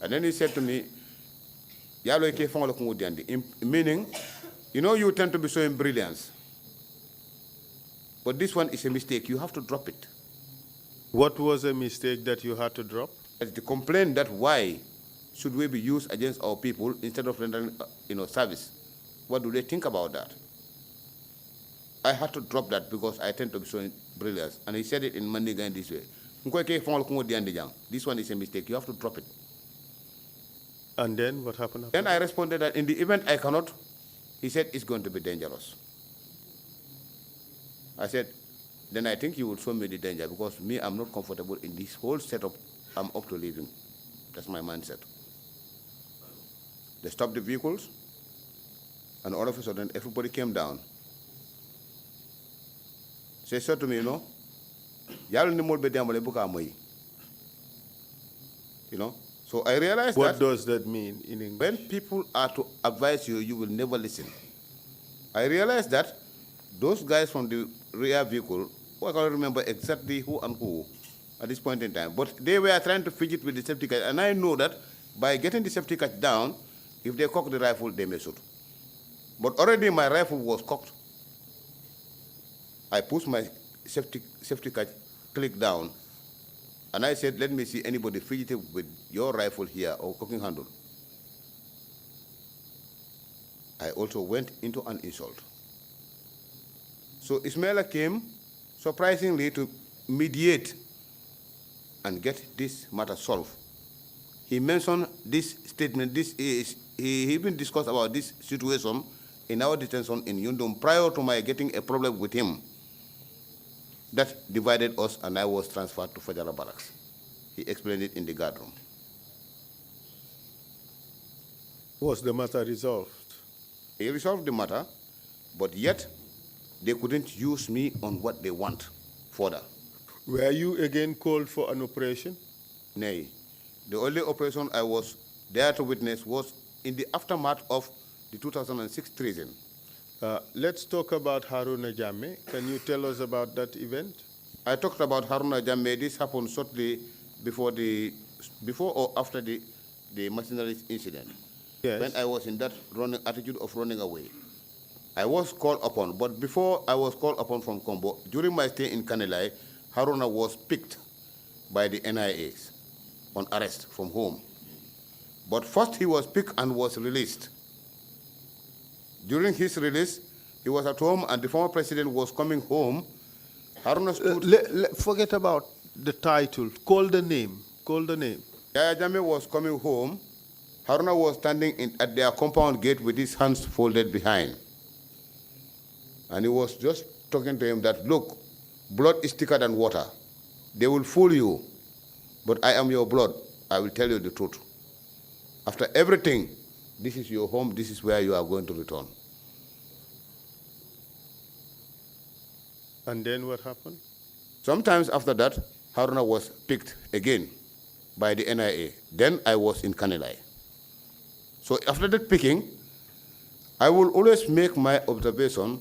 And then he said to me, meaning, you know, you tend to be showing brilliance. But this one is a mistake. You have to drop it. What was a mistake that you had to drop? It's the complaint that why should we be used against our people instead of rendering, service? What do they think about that? I had to drop that because I tend to be showing brilliance. And he said it in Mandiga in this way. This one is a mistake. You have to drop it. And then what happened after? Then I responded that in the event I cannot, he said it's going to be dangerous. I said, then I think you will show me the danger because me, I'm not comfortable in this whole setup. I'm up to leaving. That's my mindset. They stopped the vehicles, and all of a sudden, everybody came down. They said to me, you know, so I realized what does that mean in English? When people are to advise you, you will never listen. I realized that those guys from the rear vehicle, I can't remember exactly who and who at this point in time, but they were trying to fidget with the safety catch, and I know that by getting the safety catch down, if they cock the rifle, they may shoot. But already my rifle was cocked. I pushed my safety catch click down, and I said, let me see anybody fidgeting with your rifle here or cocking handle. I also went into an insult. So Ismaila came, surprisingly, to mediate and get this matter solved. He mentioned this statement, he even discussed about this situation in our detention in Yundum prior to my getting a problem with him. That divided us, and I was transferred to Fajara Barracks. He explained it in the guard room. Was the matter resolved? He resolved the matter, but yet they couldn't use me on what they want further. Were you again called for an operation? Nay. The only operation I was there to witness was in the aftermath of the 2006 treason. Let's talk about Haruna Jammeh. Can you tell us about that event? I talked about Haruna Jammeh. This happened shortly before or after the mercenaries incident. Yes. When I was in that attitude of running away. I was called upon, but before I was called upon from Combo, during my stay in Kanilai, Haruna was picked by the NIAs on arrest from home. But first he was picked and was released. During his release, he was at home and the former president was coming home. Haruna stood... forget about the title. Call the name. Call the name. Yaya Jammeh was coming home. Haruna was standing at their compound gate with his hands folded behind. And he was just talking to him that, look, blood is thicker than water. They will fool you, but I am your blood. I will tell you the truth. After everything, this is your home, this is where you are going to return. And then what happened? Sometimes after that, Haruna was picked again by the NIA. Then I was in Kanilai. So after that picking, I will always make my observation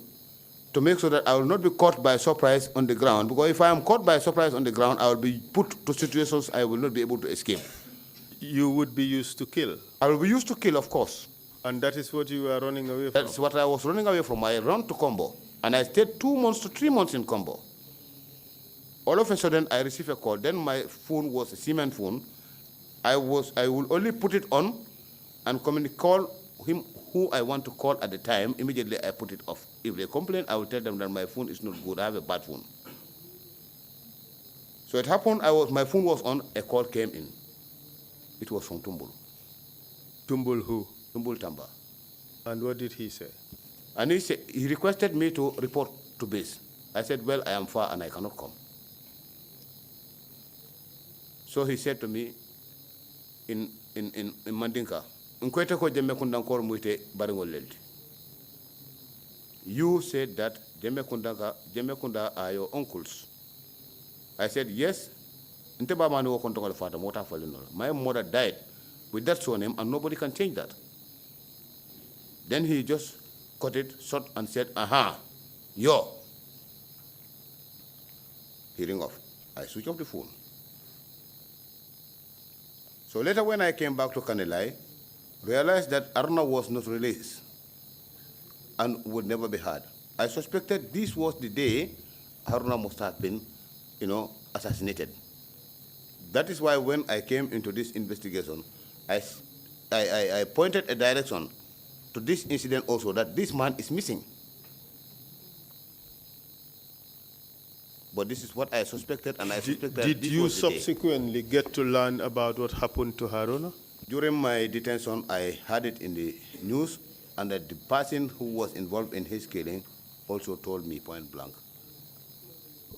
to make sure that I will not be caught by surprise on the ground, because if I am caught by surprise on the ground, I will be put to situations I will not be able to escape. You would be used to kill? I will be used to kill, of course. And that is what you were running away from? That's what I was running away from. I ran to Combo, and I stayed 2 months to 3 months in Combo. All of a sudden, I received a call. Then my phone was a Siemens phone. I will only put it on and call him who I want to call at the time. Immediately, I put it off. If they complain, I will tell them that my phone is not good. I have a bad phone. So it happened, my phone was on, a call came in. It was from Tumbul. Tumbul who? Tumbul Tamba. And what did he say? And he requested me to report to base. I said, well, I am far and I cannot come. So he said to me in Mandinka, you said that Jemekunda are your uncles. I said, yes. My mother died with that surname and nobody can change that. Then he just cut it short and said, aha, yo. He ring off. I switch off the phone. So later when I came back to Kanilai, realized that Aruna was not released and would never be heard. I suspected this was the day Haruna must have been, assassinated. That is why when I came into this investigation, I pointed a direction to this incident also, that this man is missing. But this is what I suspected, and I suspected that Did this you was the day. subsequently get to learn about what happened to Haruna? During my detention, I heard it in the news, and that the person who was involved in his killing also told me point blank.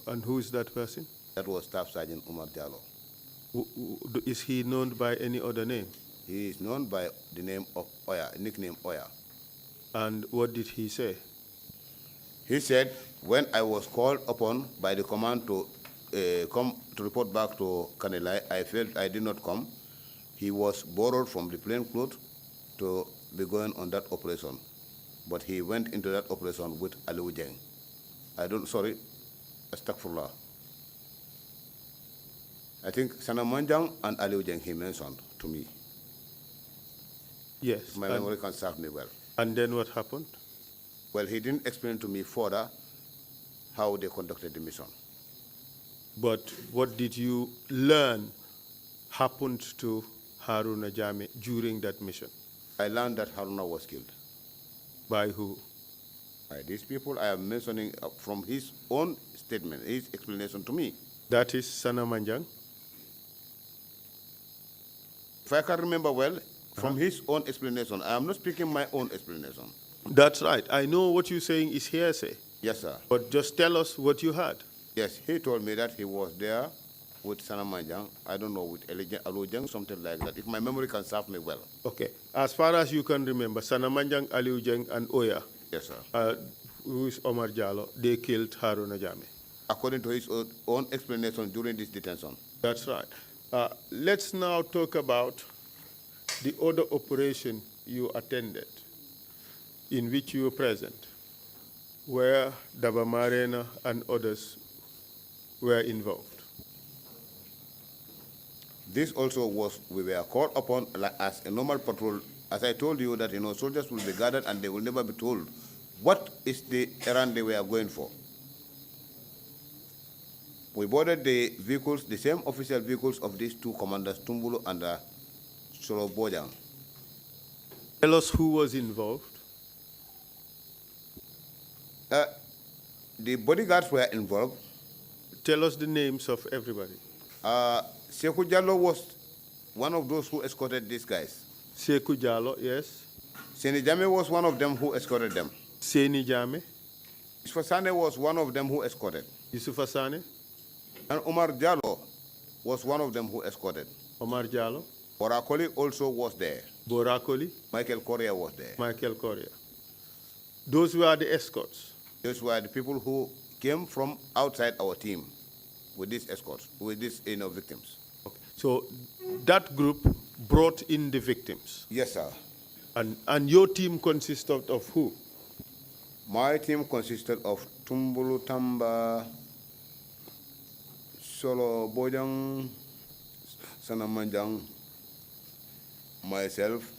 And who is that person? That was Staff Sergeant Umar Jallo. Is he known by any other name? He is known by the name of Oya, nickname Oya. And what did he say? He said, when I was called upon by the command to come to report back to Kanilai, I felt I did not come. He was borrowed from the plain clothes to be going on that operation. But he went into that operation with Aliu Jeng. Astaghfirullah. I think Sanamanjang and Aliu Jeng he mentioned to me. Yes. My memory can serve me well. And then what happened? Well, he didn't explain to me further how they conducted the mission. But what did you learn happened to Haruna Jammeh during that mission? I learned that Haruna was killed. By who? By these people I am mentioning from his own statement, his explanation to me. That is Sana Manjang? If I can remember well, from his own explanation, I am not speaking my own explanation. That's right. I know what you're saying is hearsay. Yes, sir. But just tell us what you heard. Yes, he told me that he was there with Sana Manjang, I don't know, with Alujang, something like that, if my memory can serve me well. Okay. As far as you can remember, Sana Manjang, Aliu Jeng, and Oya, Yes, sir. who is Omar Jallo, they killed Haruna Jammeh. According to his own explanation during this detention. That's right. Let's now talk about the other operation you attended, in which you were present, where Daba Marena and others were involved. This also was, we were called upon as a normal patrol. As I told you that, soldiers will be gathered and they will never be told what is the errand they were going for. We boarded the vehicles, the same official vehicles of these two commanders, Tumbulu and Solo Bojang. Tell us who was involved. The bodyguards were involved. Tell us the names of everybody. Sekou Jallo was one of those who escorted these guys. Sekou Jallo, yes. Seni Jammeh was one of them who escorted them. Seni Jammeh. Yusufa Sane was one of them who escorted. Yusufa Sane. And Omar Jallo was one of them who escorted. Omar Jallo. Borakoli also was there. Borakoli. Michael Correa was there. Michael Correa. Those were the escorts. Those were the people who came from outside our team with these escorts, with these victims. Okay. So that group brought in the victims. Yes, sir. And your team consisted of who? My team consisted of Tumbulu Tamba, Solo Bojang, Sanamanjang, myself,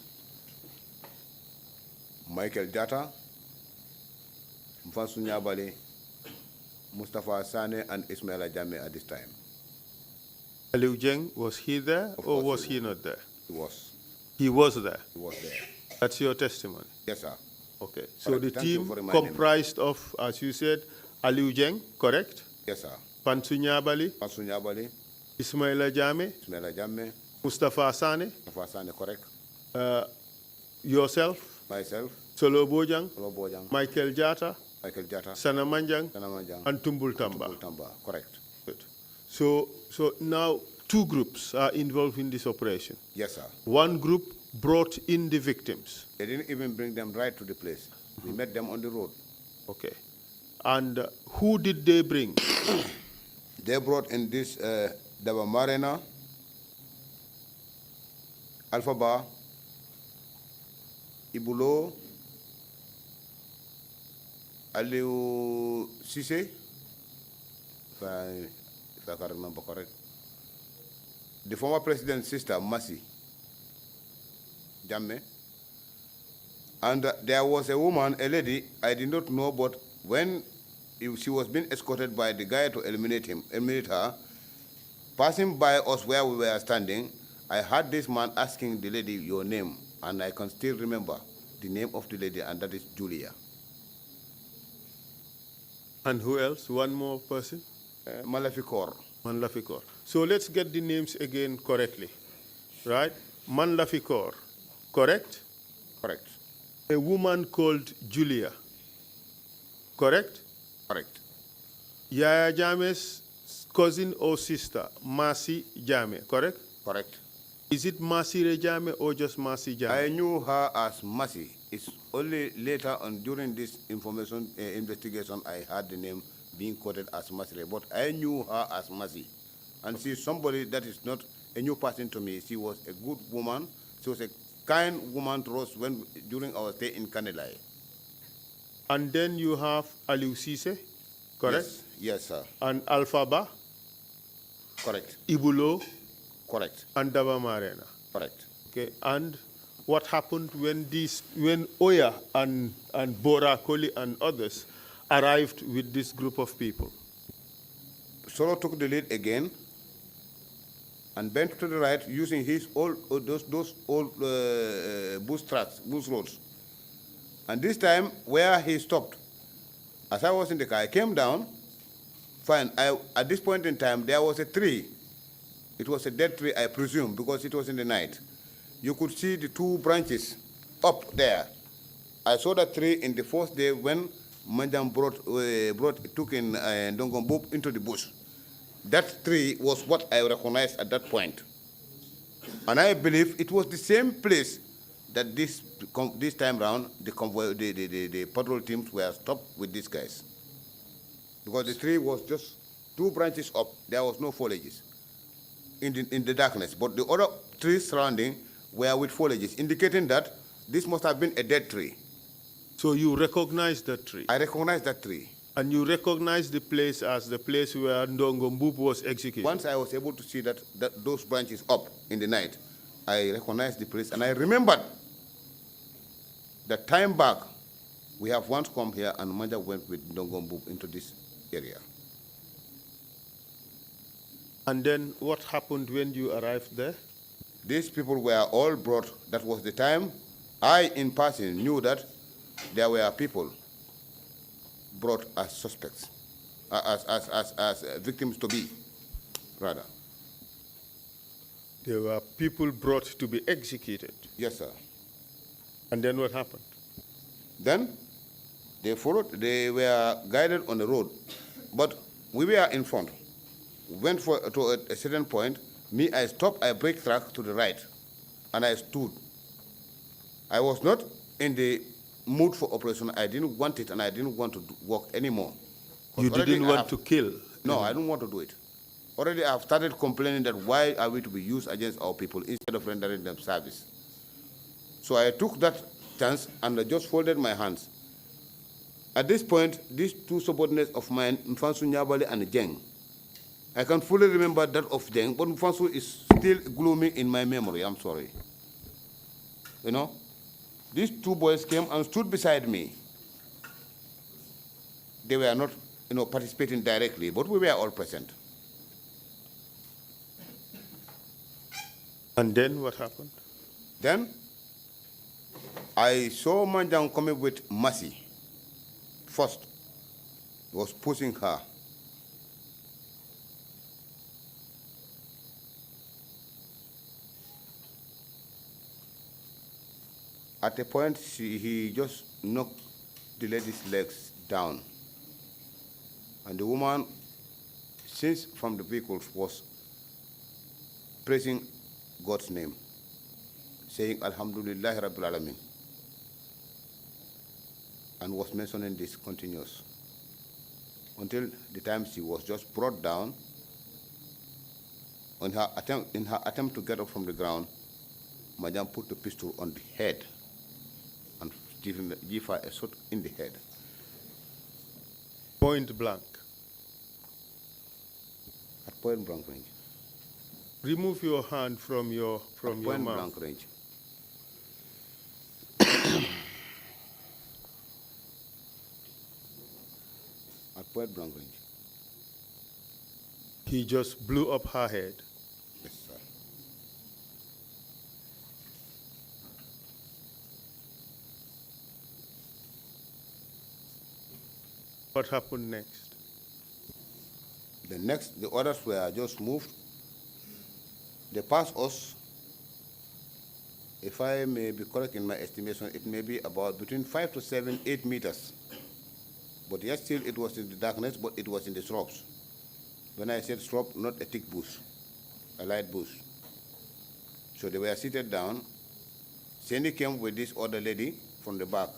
Michael Jatta, Mfansu Nyabali, Mustafa Sane, and Ismaila Jammeh at this time. Aliu Jeng, was he there or was he not there? He was. He was there. He was there. That's your testimony? Yes, sir. Okay. So the Thank you team for reminding me. comprised of, as you said, Aliu Jeng, correct? Yes, sir. Pansu Nyabali, Mfansu Nyabali, Ismaila Jammeh, Ismaila Jammeh, Mustafa Sane, Mustafa Sane, correct. yourself, Myself, Solo Bojang, Solo Bojang, Michael Jatta, Michael Jatta, Sana Manjang, Sanamanjang, and Tumbul Tamba. Tumbulu Tamba, correct. Good. So now two groups are involved in this operation. Yes, sir. One group brought in the victims. They didn't even bring them right to the place. We met them on the road. Okay. And who did they bring? They brought in this Daba Marena, Alphaba, Ibulo, Aliu Sise, if I can remember correct. The former president's sister, Mercy Jammeh. And there was a woman, a lady, I did not know, but when she was being escorted by the guy to eliminate her, passing by us where we were standing, I heard this man asking the lady your name, and I can still remember the name of the lady, and that is Julia. And who else? One more person? Maleficor. Manlafikor. So let's get the names again correctly, right? Manlafikor, correct? Correct. A woman called Julia, correct? Correct. Yaya Jame's cousin or sister, Mercy Jame, correct? Correct. Is it Mercy Jame or just Mercy Jame? I knew her as Mercy. It's only later on during this investigation I heard the name being quoted as Mercy, but I knew her as Mercy. And she's somebody that is not a new person to me. She was a good woman. She was a kind woman to us during our stay in Kanilai. And then you have Aliu Sise, correct? Yes, sir. And Alphaba, Correct. Ibulo, Correct. and Daba Marena. Correct. Okay, and what happened when Oya and Bora Koli and others arrived with this group of people? Solo took the lead again and bent to the right using his those old bush roads. And this time, where he stopped, as I was in the car, I came down. Fine. At this point in time, there was a tree. It was a dead tree, I presume, because it was in the night. You could see the two branches up there. I saw that tree in the first day when Manjam took in Ndongombub into the bush. That tree was what I recognized at that point. And I believe it was the same place that this time round, the patrol teams were stopped with these guys. Because the tree was just 2 branches up. There was no foliages in the darkness. But the other trees surrounding were with foliages, indicating that this must have been a dead tree. So you recognize that tree? I recognize that tree. And you recognize the place as the place where Ndongombub was executed? Once I was able to see those branches up in the night, I recognized the place, and I remembered that time back, we have once come here and Manja went with Ndongombub into this area. And then what happened when you arrived there? These people were all brought. That was the time I, in person, knew that there were people brought as suspects, as victims to be, rather. There were people brought to be executed? Yes, sir. And then what happened? Then they were guided on the road, but we were in front. Went to a certain point. Me, I stopped, I brake track to the right, and I stood. I was not in the mood for operation. I didn't want it, and I didn't want to walk anymore. You didn't want to kill? No, I don't want to do it. Already I've started complaining that why are we to be used against our people instead of rendering them service. So I took that chance and I just folded my hands. At this point, these 2 subordinates of mine, Mfansu Nyabali and Jeng, I can fully remember that of Jeng, but Mfansu is still gloomy in my memory, I'm sorry. You know, these 2 boys came and stood beside me. They were not, participating directly, but we were all present. And then what happened? Then I saw Manjang coming with Mercy. First, he was pushing her. At a point, he just knocked the lady's legs down. And the woman, since from the vehicle, was praising God's name, saying Alhamdulillah Rabbil Alameen, and was mentioning this continuous until the time she was just brought down. In her attempt to get up from the ground, Madam put the pistol on the head and give her a shot in the head. Point blank? At point blank range. Remove your hand from your Point mouth. blank range. At point blank range. He just blew up her head. Yes, sir. What happened next? The others were just moved. They passed us. If I may be correct in my estimation, it may be about between 5 to 7, 8 meters. But yet still it was in the darkness, but it was in the shrubs. When I said shrub, not a thick bush, a light bush. So they were seated down. Sandy came with this other lady from the back.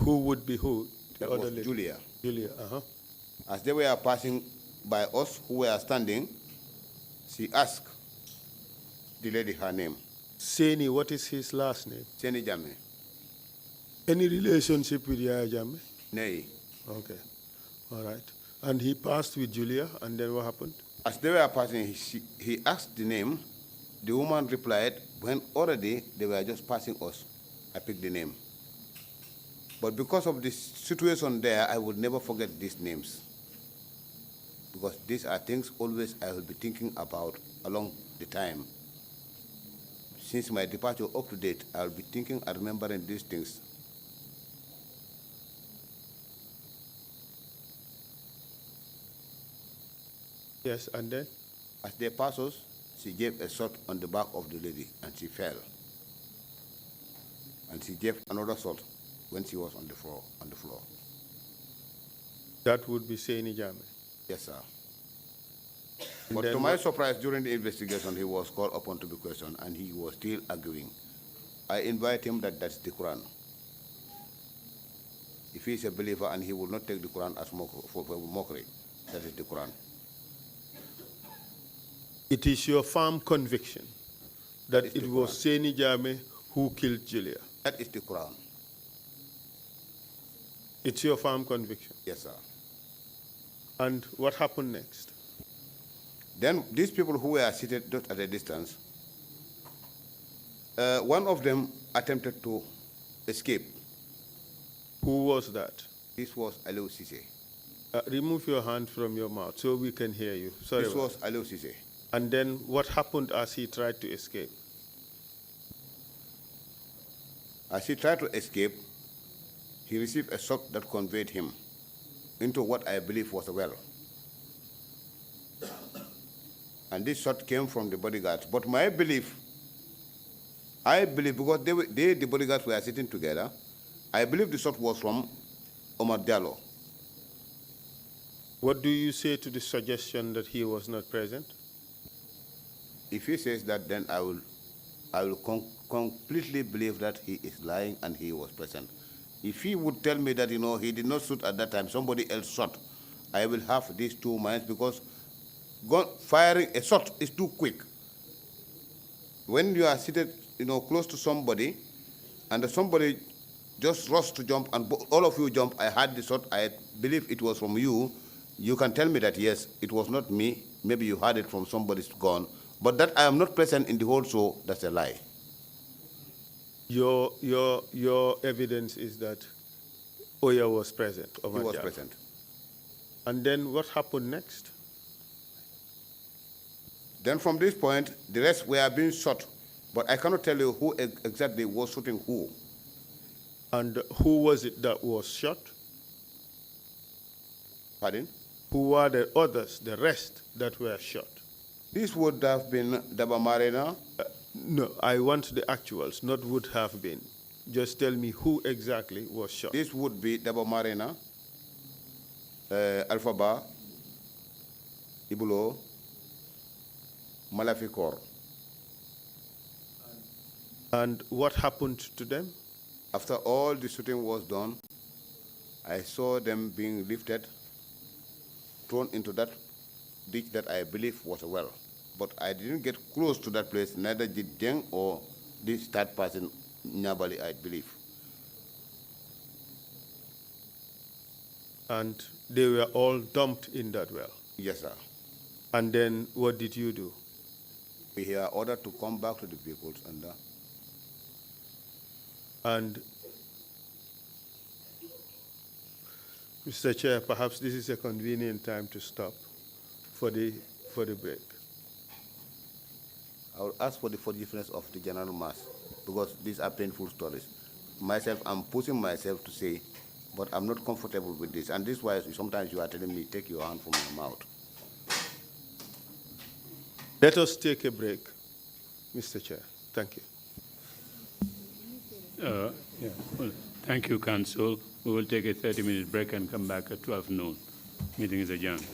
Who would be who? The That other was lady. Julia. Julia, As they were passing by us who were standing, she asked the lady her name. Seni, what is his last name? Seni Jame. Any relationship with Yaya Jammeh? Nay. Okay, all right. And he passed with Julia, and then what happened? As they were passing, he asked the name. The woman replied, when already they were just passing us, I picked the name. But because of this situation there, I would never forget these names. Because these are things always I will be thinking about along the time. Since my departure up to date, I will be thinking and remembering these things. Yes, and then? As they passed us, she gave a shot on the back of the lady, and she fell. And she gave another shot when she was on the floor. That would be Seni Jammeh. Yes, sir. And But then to my what- surprise, during the investigation, he was called upon to be questioned, and he was still arguing. I invite him that's the Quran. If he is a believer and he will not take the Quran as for mockery, that is the Quran. It is your firm conviction that is it the was Quran. Seni Jammeh who killed Julia. That is the Quran. It's your firm conviction. Yes, sir. And what happened next? Then these people who were seated just at a distance, one of them attempted to escape. Who was that? This was Aliou Cissé. Remove your hand from your mouth so we can hear you. Sorry. This about was Aliou Cissé. And then what happened as he tried to escape? As he tried to escape, he received a shock that conveyed him into what I believe was a well. And this shot came from the bodyguards. But my belief, I believe, because the bodyguards were sitting together, I believe the shot was from Omar Diallo. What do you say to the suggestion that he was not present? If he says that, then I will completely believe that he is lying and he was present. If he would tell me that, he did not shoot at that time, somebody else shot, I will have these two minds, because firing a shot is too quick. When you are seated, close to somebody, and somebody just rushed to jump, and all of you jump, I had the shot, I believe it was from you. You can tell me that, yes, it was not me. Maybe you had it from somebody's gun. But that I am not present in the whole show, that's a lie. Your evidence is that Oya was present. He was present. And then what happened next? Then from this point, the rest were being shot. But I cannot tell you who exactly was shooting who. And who was it that was shot? Pardon? Who were the others, the rest that were shot? This would have been Daba Marina. No, I want the actuals, not would have been. Just tell me who exactly was shot. This would be Daba Marina, Alphaba, Ibulo, Malafikor. And what happened to them? After all the shooting was done, I saw them being lifted, thrown into that ditch that I believe was a well. But I didn't get close to that place, neither did Jeng or this third person, Nyabali, I believe. And they were all dumped in that well? Yes, sir. And then what did you do? We are ordered to come back to the vehicles And Mr. Chair, perhaps this is a convenient time to stop for the break. I will ask for the forgiveness of the general mass, because these are painful stories. Myself, I'm pushing myself to say, but I'm not comfortable with this. And this is why sometimes you are telling me, take your hand from my mouth. Let us take a break, Mr. Chair. Thank you. Yeah. Well, thank you, Council. We will take a 30-minute break and come back at 12 noon. Meeting is adjourned.